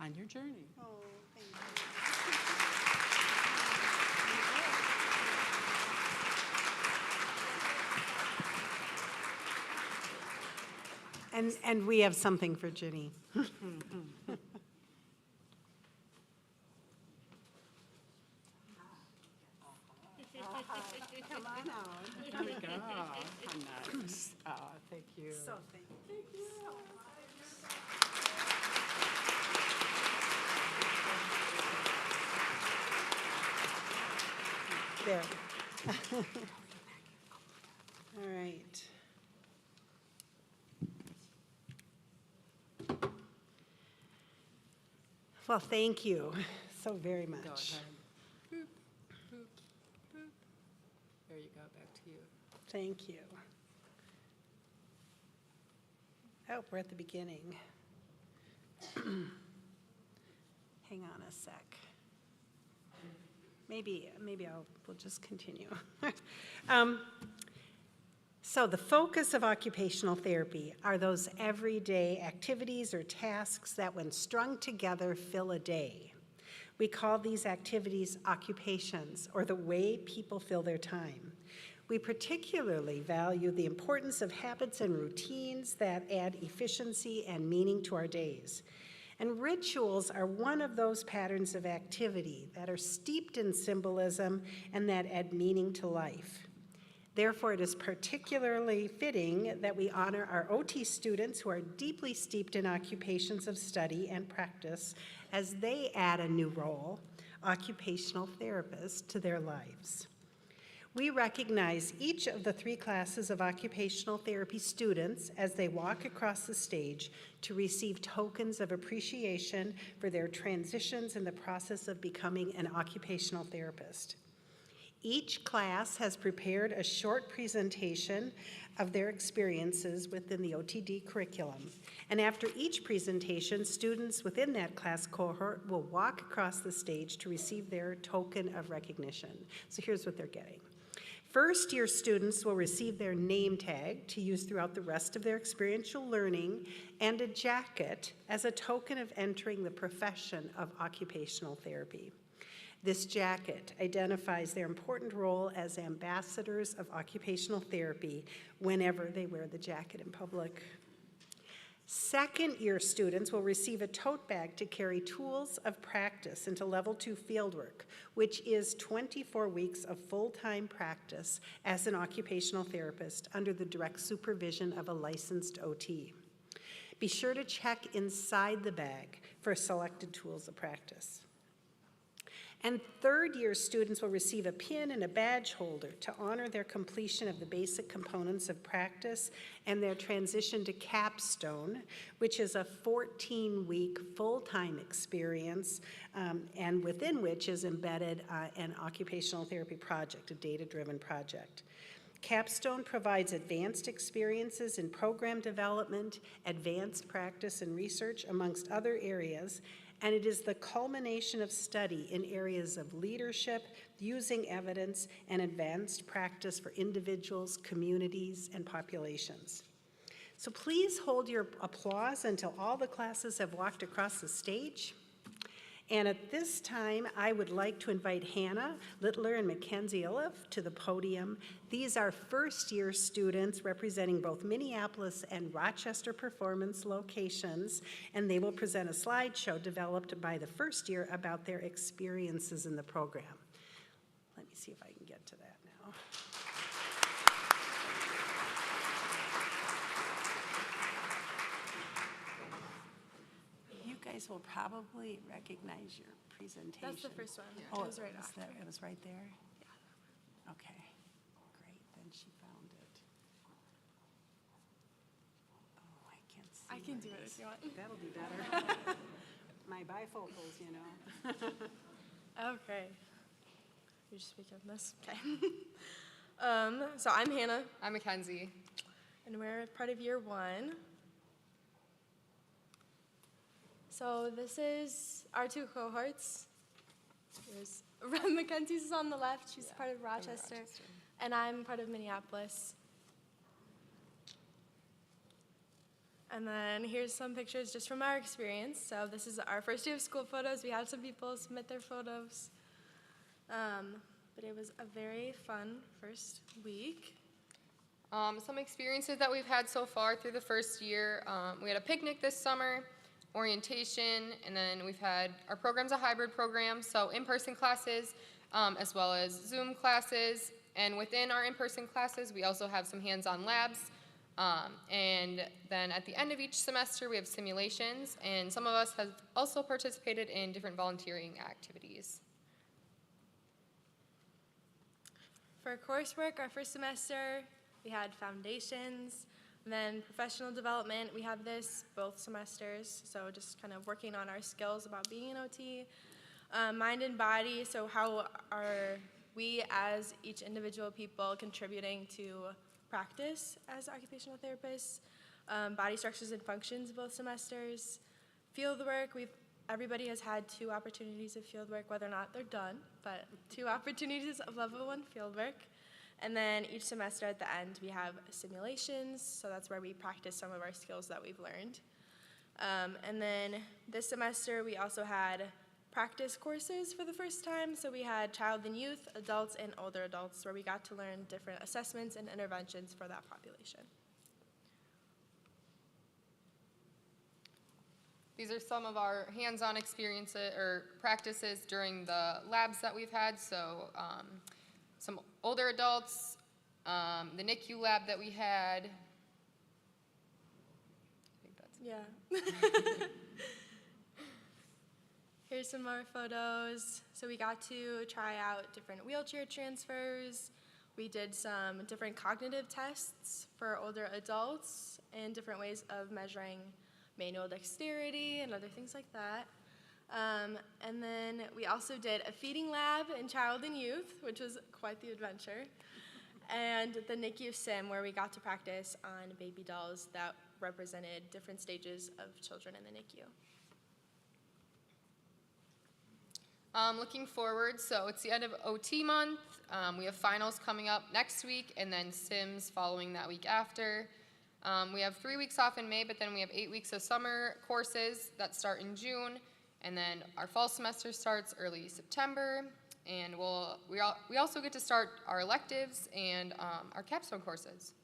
on your journey. Oh, thank you. And we have something for Ginny. Come on out. There we go. How nice. Oh, thank you. So thank you so much. There. All right. Well, thank you so very much. Go ahead. Boop, boop, boop. There you go, back to you. Thank you. Oh, we're at the beginning. Hang on a sec. Maybe we'll just continue. So the focus of occupational therapy are those everyday activities or tasks that, when strung together, fill a day. We call these activities occupations, or the way people fill their time. We particularly value the importance of habits and routines that add efficiency and meaning to our days. And rituals are one of those patterns of activity that are steeped in symbolism and that add meaning to life. Therefore, it is particularly fitting that we honor our OT students who are deeply steeped in occupations of study and practice as they add a new role, occupational therapist, to their lives. We recognize each of the 3 classes of occupational therapy students as they walk across the stage to receive tokens of appreciation for their transitions in the process of becoming an occupational therapist. Each class has prepared a short presentation of their experiences within the OTD curriculum. And after each presentation, students within that class cohort will walk across the stage to receive their token of recognition. So here's what they're getting. First-year students will receive their name tag to use throughout the rest of their experiential learning and a jacket as a token of entering the profession of occupational therapy. This jacket identifies their important role as ambassadors of occupational therapy whenever they wear the jacket in public. Second-year students will receive a tote bag to carry tools of practice into Level 2 fieldwork, which is 24 weeks of full-time practice as an occupational therapist under the direct supervision of a licensed OT. Be sure to check inside the bag for selected tools of practice. And third-year students will receive a pin and a badge holder to honor their completion of the basic components of practice and their transition to capstone, which is a 14-week full-time experience and within which is embedded an occupational therapy project, a data-driven project. Capstone provides advanced experiences in program development, advanced practice and research, amongst other areas, and it is the culmination of study in areas of leadership, using evidence, and advanced practice for individuals, communities, and populations. So please hold your applause until all the classes have walked across the stage. And at this time, I would like to invite Hannah Littler and Mackenzie Iliff to the podium. These are first-year students representing both Minneapolis and Rochester performance locations, and they will present a slideshow developed by the first year about their experiences in the program. Let me see if I can get to that now. You guys guys will probably recognize your presentation. That's the first one. Oh, It was right after. It was right there? Okay, great, then she found it. Oh, I can't see. I can what do it is. if you want. That'll be better. My bifocals, you know. Okay. You just speak on this? Okay. So I'm Hannah, I'm Mackenzie. and we're part of year 1. So this is our 2 cohorts. There's Mackenzie's is on the left. She's part of Rochester. And I'm part of Minneapolis. And then here's some pictures just from our experience. So this is our first day of school photos. We had some people submit their photos. But it was a very fun first week. Some experiences that we've had so far through the first year. We had a picnic this summer, orientation, and then we've had our program's a hybrid program, so in-person classes as well as Zoom classes. And within our in-person classes, we also have some hands-on labs. And then at the end of each semester, we have simulations, and some of us have also participated in different volunteering activities. For coursework, our first semester, we had foundations, and then professional development. We have this both semesters, so just kind of working on our skills about being an OT. Mind and body, so how are we as each individual people contributing to practice as occupational therapists. Body structures and functions both semesters. Field work, everybody has had 2 opportunities of field work, whether or not they're done, but 2 opportunities of level 1 field work. And then each semester at the end we have simulations, so that's where we practice some of our skills that we've learned. And then this semester we also had practice courses for the first time, so we had child and youth, adults, and older adults, where we got to learn different assessments and interventions for that population. These are some of our hands-on experiences or practices during the labs that we've had. So some older adults, the NICU lab that we had. I think that's it. Yeah. Here's some more photos. So we got to try out different wheelchair transfers. We did some different cognitive tests for older adults and different ways of measuring manual dexterity and other things like that. And then we also did a feeding lab in child and youth, which was quite the adventure. And the NICU sim, where we got to practice on baby dolls that represented different stages of children in the NICU. Looking forward, so it's the end of OT month. We have finals coming up next week and then sims following that week after. We have 3 weeks off in May, but then we have 8 weeks of summer courses that start in June. And then our fall semester starts early September. And we also get to start our electives and our capstone courses.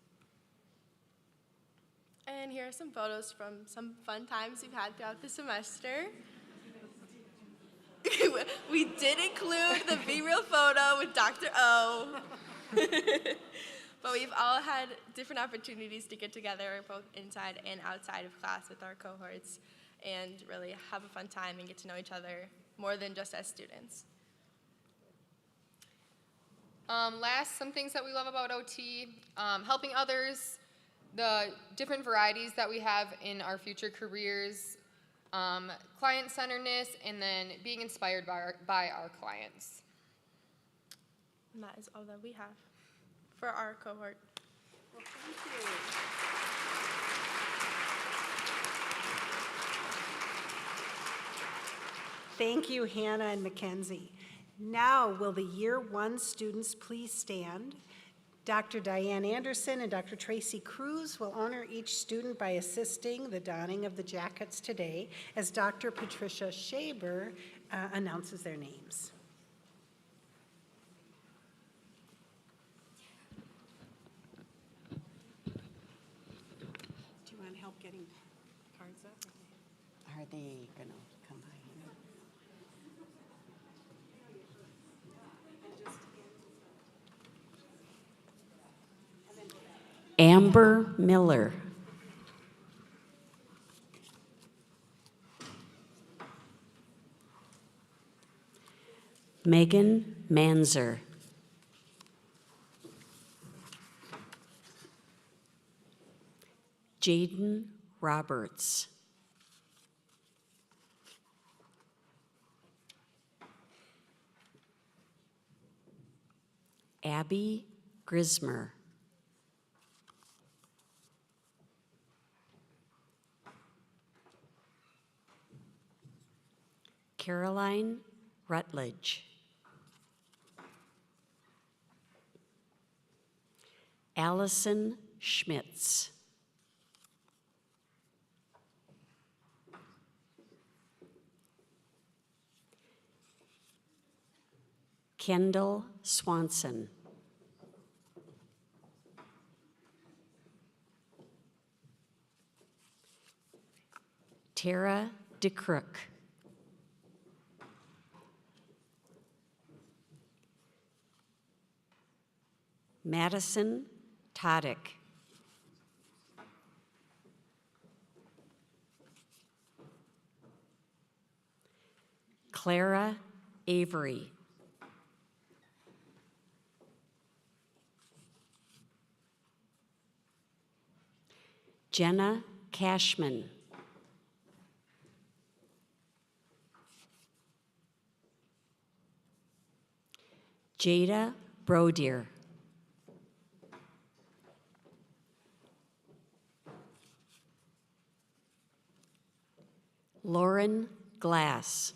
And here are some photos from some fun times we've had throughout the semester. We did include the Be Real photo with Dr. O. But we've all had different opportunities to get together both inside and outside of class with our cohorts and really have a fun time and get to know each other more than just as students. Last, some things that we love about OT, helping others, the different varieties that we have in our future careers, client-centeredness, and then being inspired by our clients. And that is all that we have for our cohort. Well, thank you. Thank you, Hannah and Mackenzie. Now, will the year 1 students please stand? Dr. Diane Anderson and Dr. Tracy Cruz will honor each student by assisting the donning of the jackets today as Dr. Patricia Shaber announces their names. Do you want help getting cards up? Are they going to come by here? Amber Miller. Megan Manzer. Jaden Roberts. Abby Grismer. Caroline Rutledge. Allison Schmitz. Kendall Swanson. Tara DeCrook. Madison Todick. Clara Avery. Jenna Cashman. Jada Brodier. Lauren Glass.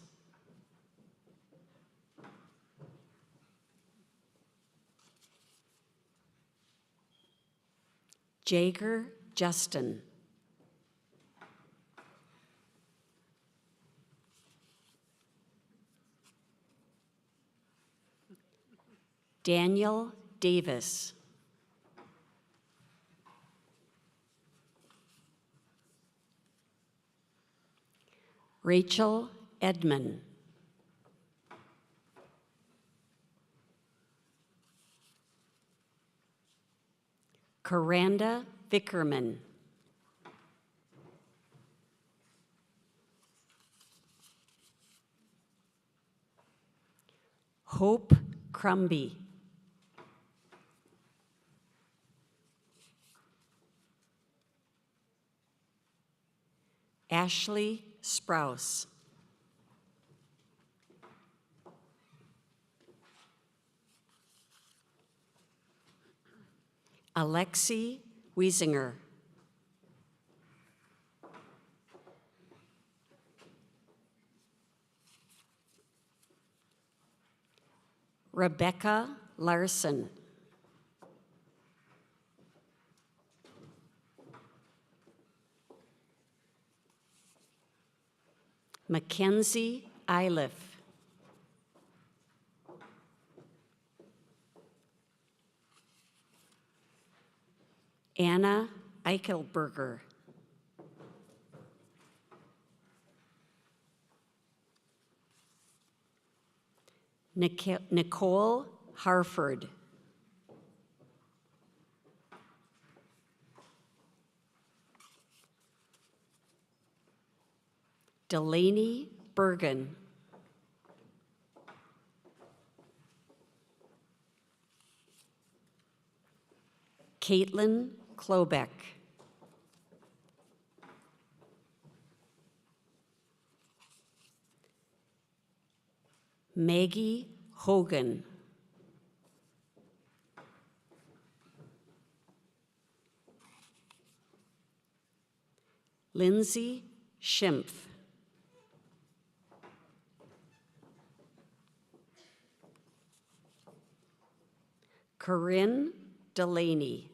Jager Justin. Daniel Davis. Rachel Edmond. Coranda Vickerman. Hope Crumby. Ashley Sprouse. Alexi Wiesinger. Rebecca Larson. Mackenzie Iliff. Anna Eichelberger. Nicole Harford. Delaney Bergen. Caitlin Klobeck. Maggie Hogan. Lindsay Schimpf. Corinne Delaney.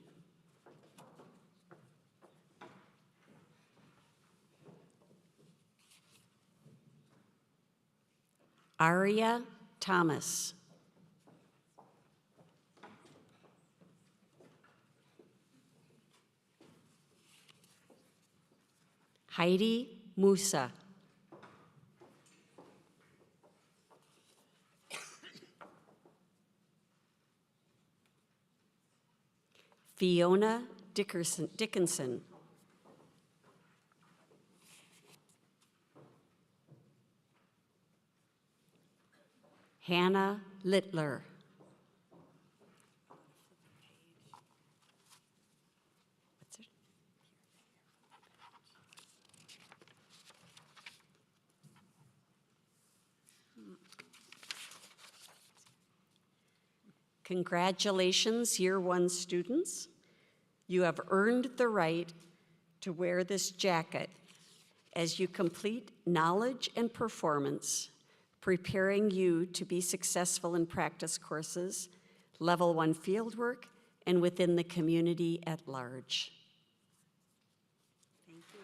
Aria Thomas. Heidi Musa. Fiona Dickinson. Hannah Littler. What's it? Congratulations, Year 1 students. You have earned the right to wear this jacket as you complete knowledge and performance, preparing you to be successful in practice courses, level 1 fieldwork, and within the community at large. Thank you.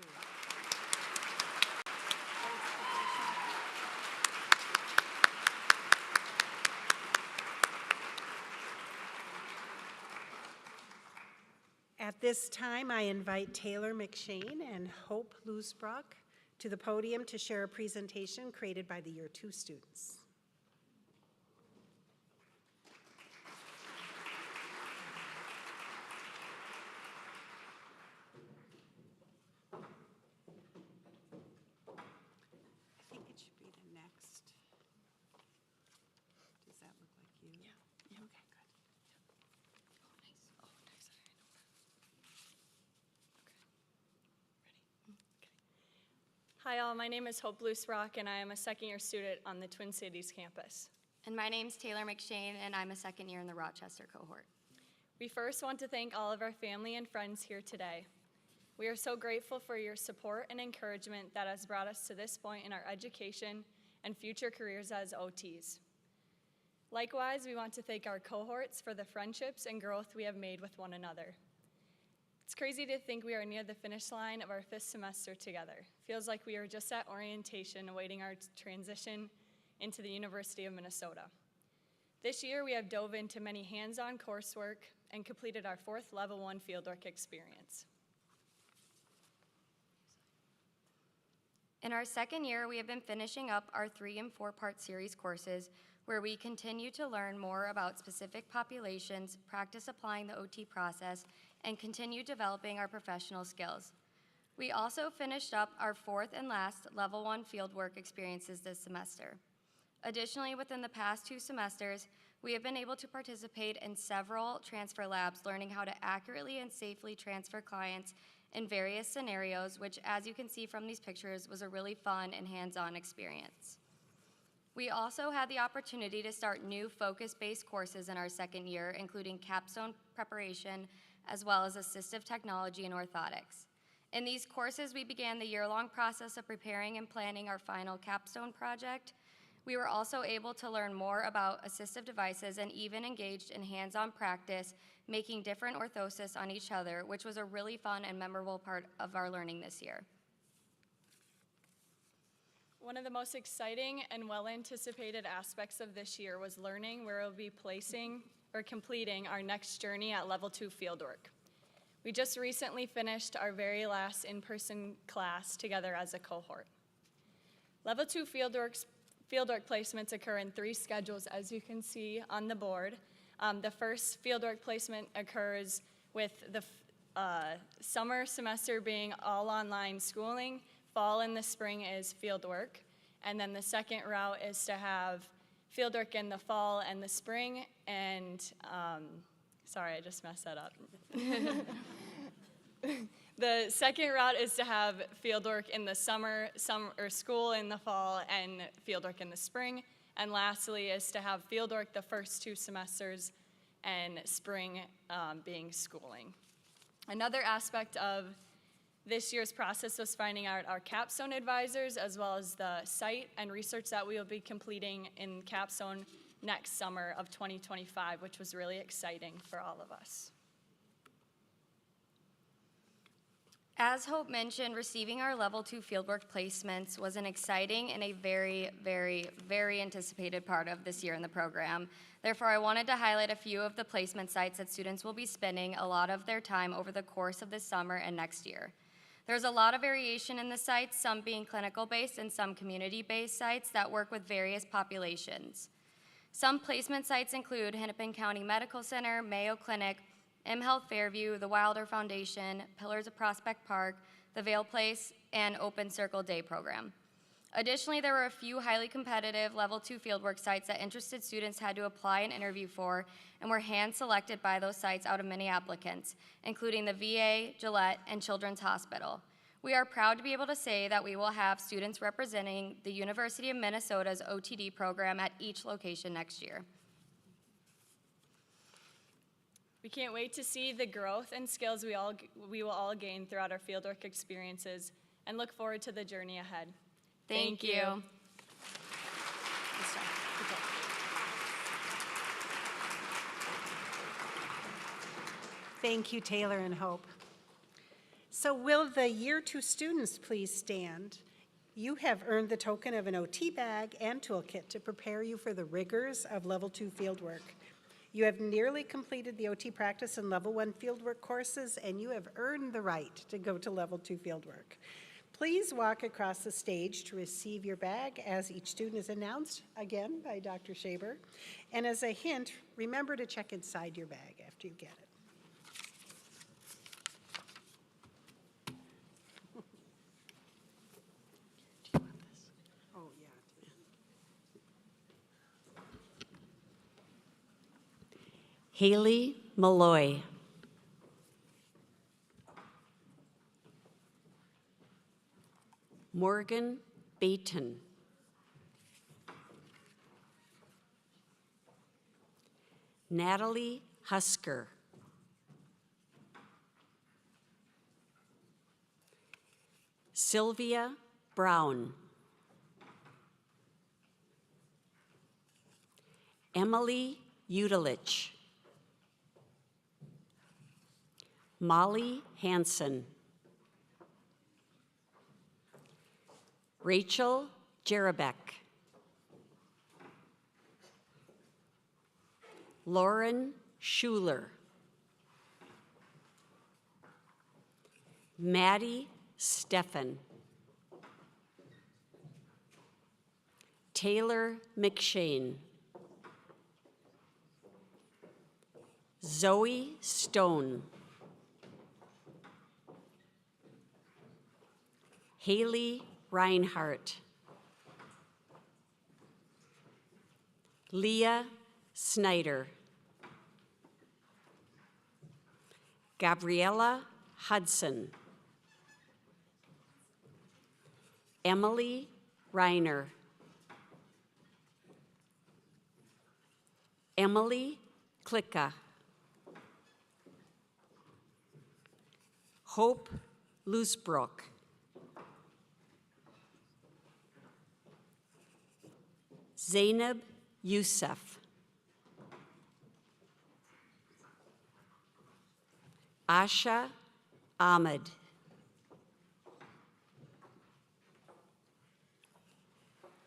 At this time, I invite Taylor McShane and Hope Lusbrock to the podium to share a presentation created by the Year 2 students. I think it should be the next. Does that look like you? Yeah. Okay, good. Hi all, my name is Hope Lusbrock and I am a second-year student on the Twin Cities campus. And my name's Taylor McShane, and I'm a second year in the Rochester cohort. We first want to thank all of our family and friends here today. We are so grateful for your support and encouragement that has brought us to this point in our education and future careers as OTs. Likewise, we want to thank our cohorts for the friendships and growth we have made with one another. It's crazy to think we are near the finish line of our 5th semester together. Feels like we are just at orientation awaiting our transition into the University of Minnesota. This year, we have dove into many hands-on coursework and completed our 4th level 1 fieldwork experience. In our second year, we have been finishing up our 3- and 4-part series courses where we continue to learn more about specific populations, practice applying the OT process, and continue developing our professional skills. We also finished up our 4th and last level 1 fieldwork experiences this semester. Additionally, within the past 2 semesters, we have been able to participate in several transfer labs, learning how to accurately and safely transfer clients in various scenarios, which, as you can see from these pictures, was a really fun and hands-on experience. We also had the opportunity to start new focus-based courses in our second year, including capstone preparation, as well as assistive technology and orthotics. In these courses, we began the year-long process of preparing and planning our final capstone project. We were also able to learn more about assistive devices and even engaged in hands-on practice, making different orthosis on each other, which was a really fun and memorable part of our learning this year. One of the most exciting and well-anticipated aspects of this year was learning where we'll be placing or completing our next journey at Level 2 fieldwork. We just recently finished our very last in-person class together as a cohort. Level 2 fieldwork placements occur in 3 schedules, as you can see on the board. The first fieldwork placement occurs with the summer semester being all online schooling, fall and the spring is fieldwork, and then the second route is to have fieldwork in the fall and the spring, and sorry, I just messed that up. The second route is to have fieldwork in the summer, or school in the fall, and fieldwork in the spring. And lastly is to have fieldwork the first 2 semesters and spring being schooling. Another aspect of this year's process was finding out our capstone advisors, as well as the site and research that we will be completing in capstone next summer of 2025, which was really exciting for all of us. As Hope mentioned, receiving our Level 2 fieldwork placements was an exciting and a very, very, very anticipated part of this year in the program. Therefore, I wanted to highlight a few of the placement sites that students will be spending a lot of their time over the course of this summer and next year. There's a lot of variation in the sites, some being clinical-based and some community-based sites that work with various populations. Some placement sites include Hennepin County Medical Center, Mayo Clinic, mHealth Fairview, the Wilder Foundation, Pillars of Prospect Park, the Vale Place, and Open Circle Day program. Additionally, there were a few highly competitive Level 2 fieldwork sites that interested students had to apply and interview for and were hand-selected by those sites out of many applicants, including the VA, Gillette, and Children's Hospital. We are proud to be able to say that we will have students representing the University of Minnesota's OTD program at each location next year. We can't wait to see the growth and skills we will all gain throughout our fieldwork experiences and look forward to the journey ahead. Thank you. Good job. Good job. Thank you, Taylor and Hope. So will the Year 2 students please stand? You have earned the token of an OT bag and toolkit to prepare you for the rigors of Level 2 fieldwork. You have nearly completed the OT practice and Level 1 fieldwork courses, and you have earned the right to go to Level 2 fieldwork. Please walk across the stage to receive your bag as each student is announced, again by Dr. Shaber. And as a hint, remember to check inside your bag after you get it. Oh, yeah. Haley Malloy. Morgan Bayton. Natalie Husker. Sylvia Brown. Emily Udelich. Molly Hansen. Rachel Jerabek. Lauren Schuler. Maddie Steffen. Taylor McShane. Zoe Stone. Haley Reinhardt. Leah Snyder. Gabriella Hudson. Emily Reiner. Emily Klicka. Hope Loosbrook. Zainab Youssef. Asha Ahmed.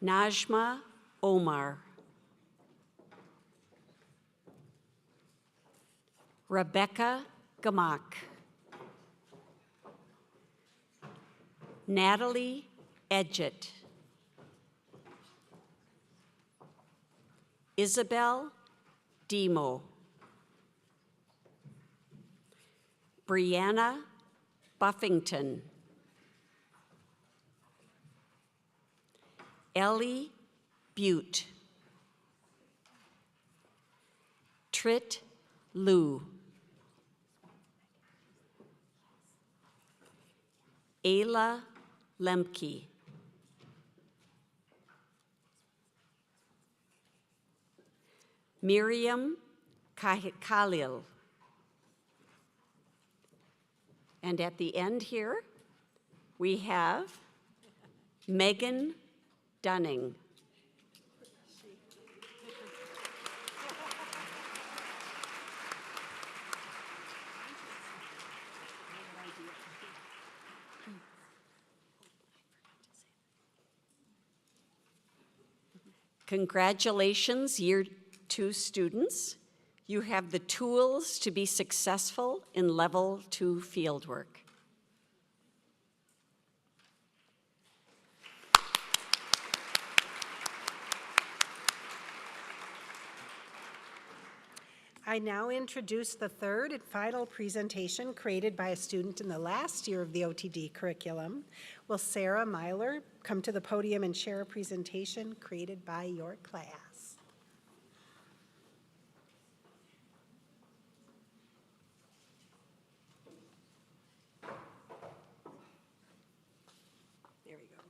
Najma Omar. Rebecca Gamak. Natalie Edgett. Isabel Demo. Brianna Buffington. Ellie Butte. Trit Liu. Ayla Lemke. Miriam Khalil. And at the end here, we have Megan Dunning. Congratulations, Year 2 students. You have the tools to be successful in Level 2 fieldwork. I now introduce the third and final presentation created by a student in the last year of the OTD curriculum. Will Sarah Myler come to the podium and share a presentation created by your class? There we go.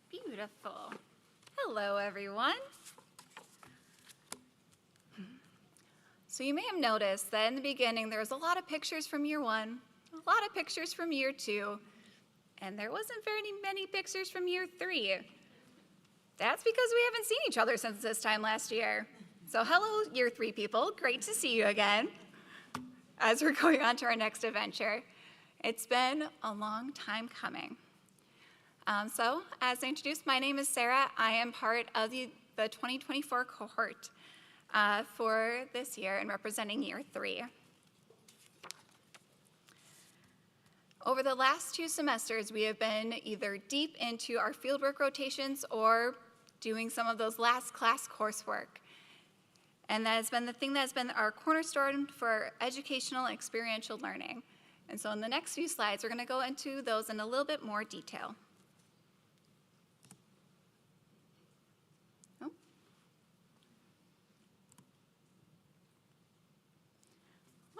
Beautiful. Hello, everyone. So you may have noticed that in the beginning there was a lot of pictures from year one, a lot of pictures from year two, and there wasn't very many pictures from year three. That's because we haven't seen each other since this time last year. So hello, year three people. Great to see you again as we're going on to our next adventure. It's been a long time coming. So as I introduced, my name is Sarah. I am part of the 2024 cohort for this year and representing year three. Over the last 2 semesters, we have been either deep into our fieldwork rotations or doing some of those last class coursework. And that has been the thing that has been our cornerstone for educational and experiential learning. And so in the next few slides, we're going to go into those in a little bit more detail.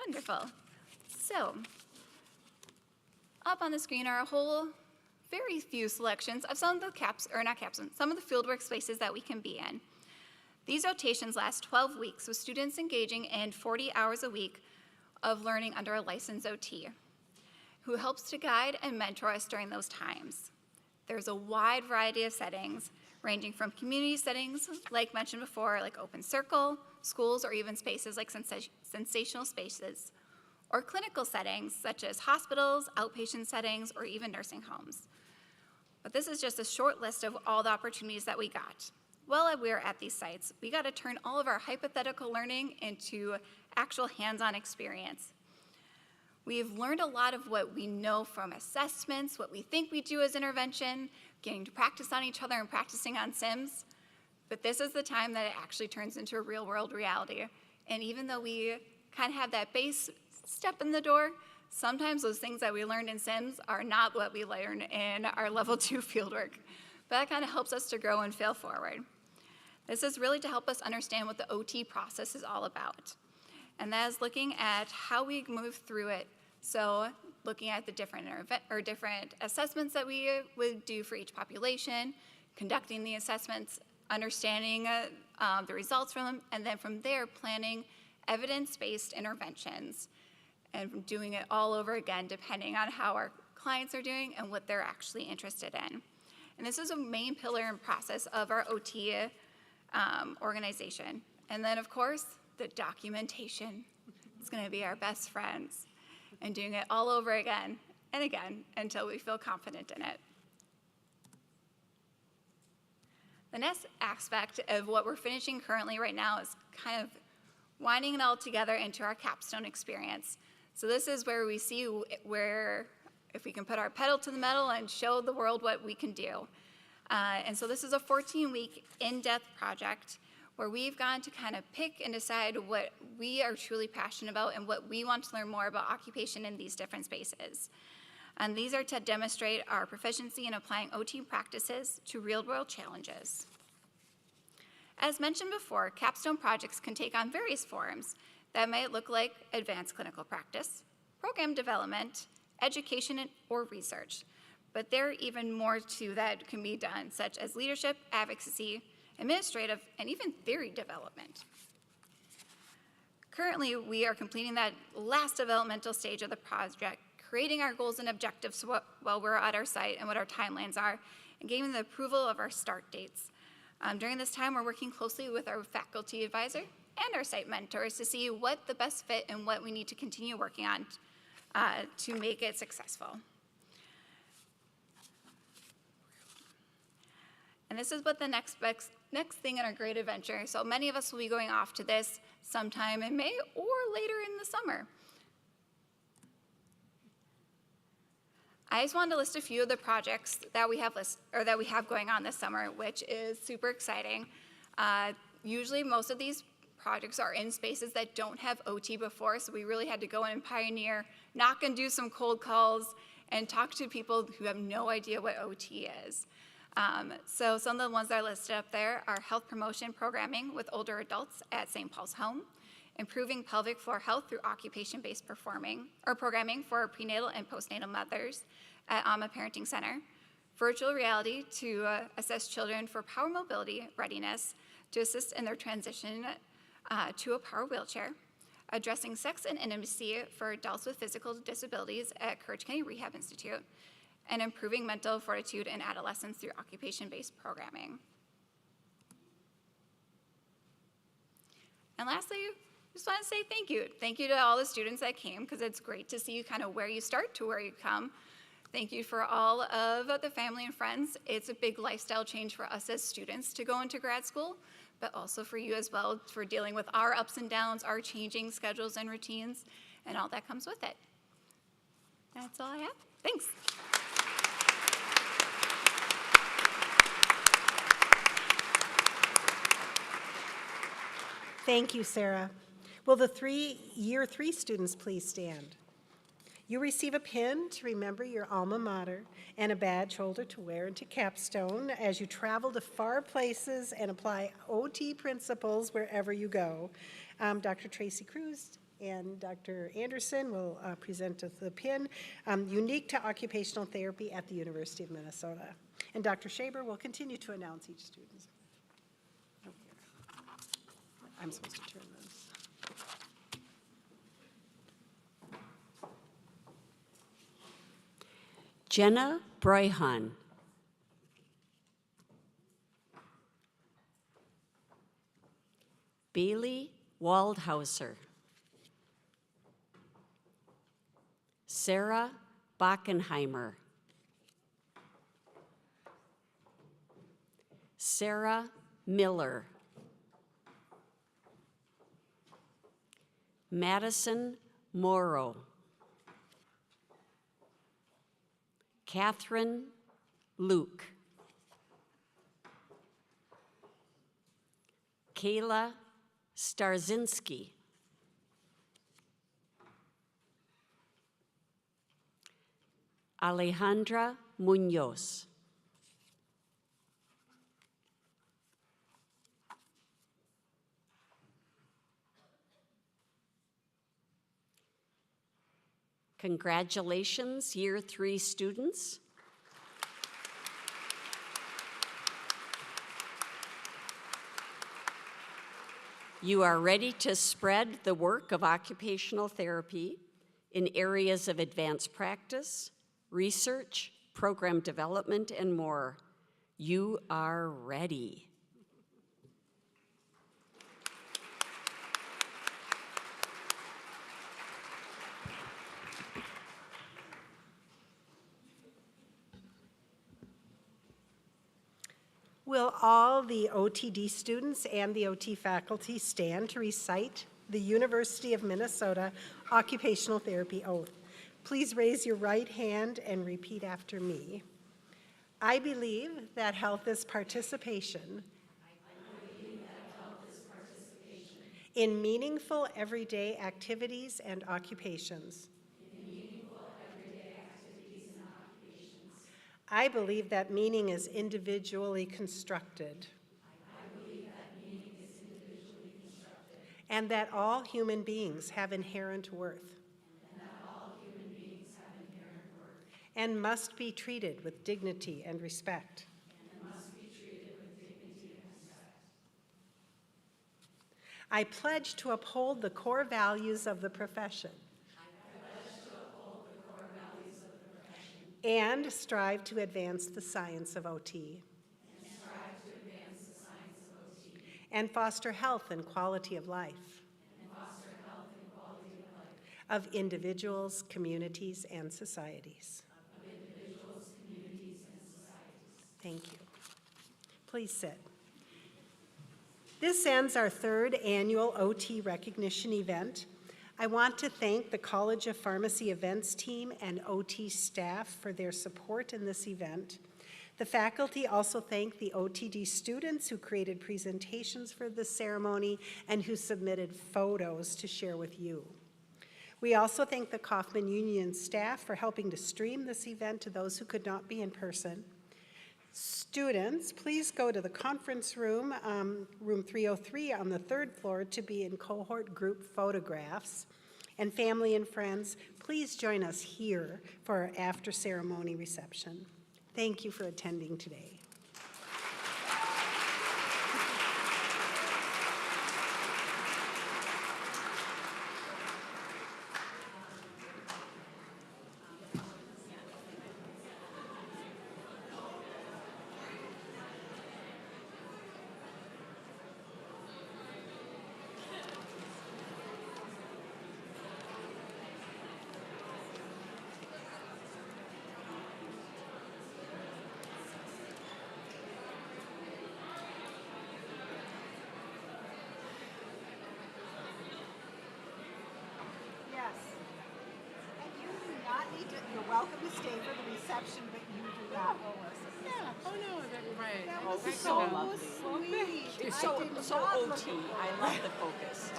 Wonderful. So, up on the screen are a whole very few selections of some of the some of the fieldwork spaces that we can be in. These rotations last 12 weeks with students engaging in 40 hours a week of learning under a licensed OT, who helps to guide and mentor us during those times. There's a wide variety of settings, ranging from community settings, like mentioned before, like open circle, schools, or even spaces like sensational spaces, or clinical settings such as hospitals, outpatient settings, or even nursing homes. But this is just a short list of all the opportunities that we got. While we were at these sites, we got to turn all of our hypothetical learning into actual hands-on experience. We've learned a lot of what we know from assessments, what we think we do as intervention, getting to practice on each other and practicing on sims. But this is the time that it actually turns into a real-world reality. And even though we kind of have that base step in the door, sometimes those things that we learned in sims are not what we learn in our level 2 fieldwork. But that kind of helps us to grow and fail forward. This is really to help us understand what the OT process is all about. And that is looking at how we move through it. So looking at the different assessments that we would do for each population, conducting the assessments, understanding the results from them, and then from there planning evidence-based interventions and doing it all over again depending on how our clients are doing and what they're actually interested in. And this is a main pillar and process of our OT organization. And then, of course, the documentation is going to be our best friends, and doing it all over again and again until we feel confident in it. The next aspect of what we're finishing currently right now is kind of winding it all together into our capstone experience. So this is where we see if we can put our pedal to the metal and show the world what we can do. And so this is a 14-week in-depth project where we've gone to kind of pick and decide what we are truly passionate about and what we want to learn more about occupation in these different spaces. And these are to demonstrate our proficiency in applying OT practices to real-world challenges. As mentioned before, capstone projects can take on various forms that might look like advanced clinical practice, program development, education, or research. But there are even more too that can be done, such as leadership, advocacy, administrative, and even theory development. Currently, we are completing that last developmental stage of the project, creating our goals and objectives while we're at our site and what our timelines are, and gaining the approval of our start dates. During this time, we're working closely with our faculty advisor and our site mentors to see what the best fit and what we need to continue working on to make it successful. And this is what the next thing in our great adventure. So many of us will be going off to this sometime in May or later in the summer. I just wanted to list a few of the projects that we have going on this summer, which is super exciting. Usually most of these projects are in spaces that don't have OT before, so we really had to go in and pioneer, knock and do some cold calls, and talk to people who have no idea what OT is. So some of the ones that are listed up there are health promotion programming with older adults at St. Paul's Home, improving pelvic floor health through occupation-based programming for prenatal and postnatal mothers at AMA Parenting Center, virtual reality to assess children for power mobility readiness to assist in their transition to a power wheelchair, addressing sex and intimacy for adults with physical disabilities at Courage County Rehab Institute, and improving mental fortitude in adolescents through occupation-based programming. And lastly, just want to say thank you. Thank you to all the students that came, because it's great to see you kind of where you start to where you come. Thank you for all of the family and friends. It's a big lifestyle change for us as students to go into grad school, but also for you as well for dealing with our ups and downs, our changing schedules and routines, and all that comes with it. That's all I have. Thanks. Thank you, Sarah. Will the year three students please stand? You receive a pin to remember your alma mater and a badge holder to wear into capstone as you travel to far places and apply OT principles wherever you go. Dr. Tracy Cruz and Dr. Anderson will present the pin, unique to occupational therapy at the University of Minnesota. And Dr. Shaber will continue to announce each student. I'm supposed to turn this. Jenna Breuhan. Bailey Waldhauser. Sarah Bockenheimer. Sarah Miller. Madison Morrow. Catherine Luke. Kayla Starzinski. Alejandra Munoz. Congratulations, year three students. You are ready to spread the work of occupational therapy in areas of advanced practice, research, program development, and more. You are ready. Will all the OTD students and the OT faculty stand to recite the University of Minnesota Occupational Therapy Oath? Please raise your right hand and repeat after me. I believe that health is participation. In meaningful everyday activities and occupations. I believe that meaning is individually constructed. And that all human beings have inherent worth. And must be treated with dignity and respect. I pledge to uphold the core values of the profession. And strive to advance the science of OT. And foster health and quality of life. Of individuals, communities, and societies. Thank you. Please sit. This ends our third annual OT recognition event. I want to thank the College of Pharmacy events team and OT staff for their support in this event. The faculty also thank the OTD students who created presentations for the ceremony and who submitted photos to share with you. We also thank the Kaufman Union staff for helping to stream this event to those who could not be in person. Students, please go to the conference room, room 303 on the 3rd floor to be in cohort group photographs. And family and friends, please join us here for our after-ceremony reception. Thank you for attending today. Yes. And you do not need to, you're welcome to stay for the reception, but you do not owe us. Yeah, oh no, right. That was Thank you. so Lovely. sweet. You're I did so not look OT. at I love the focus.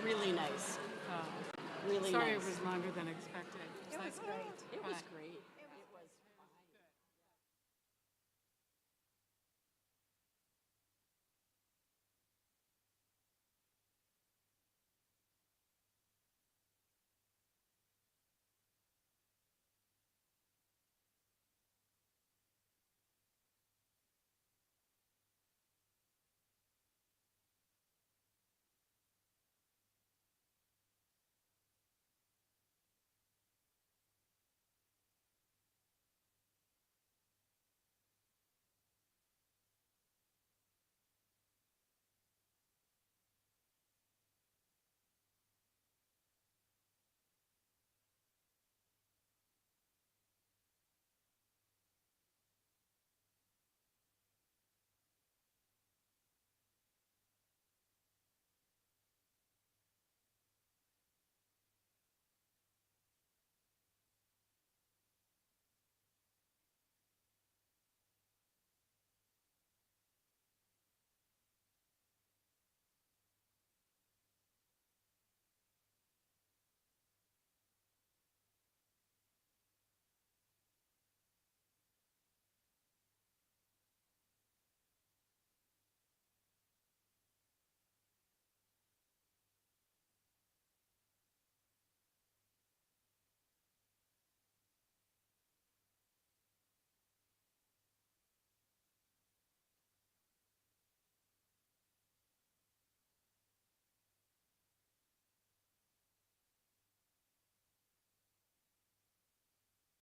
Really nice. Really Sorry nice. it was longer than expected. It was great. It was great.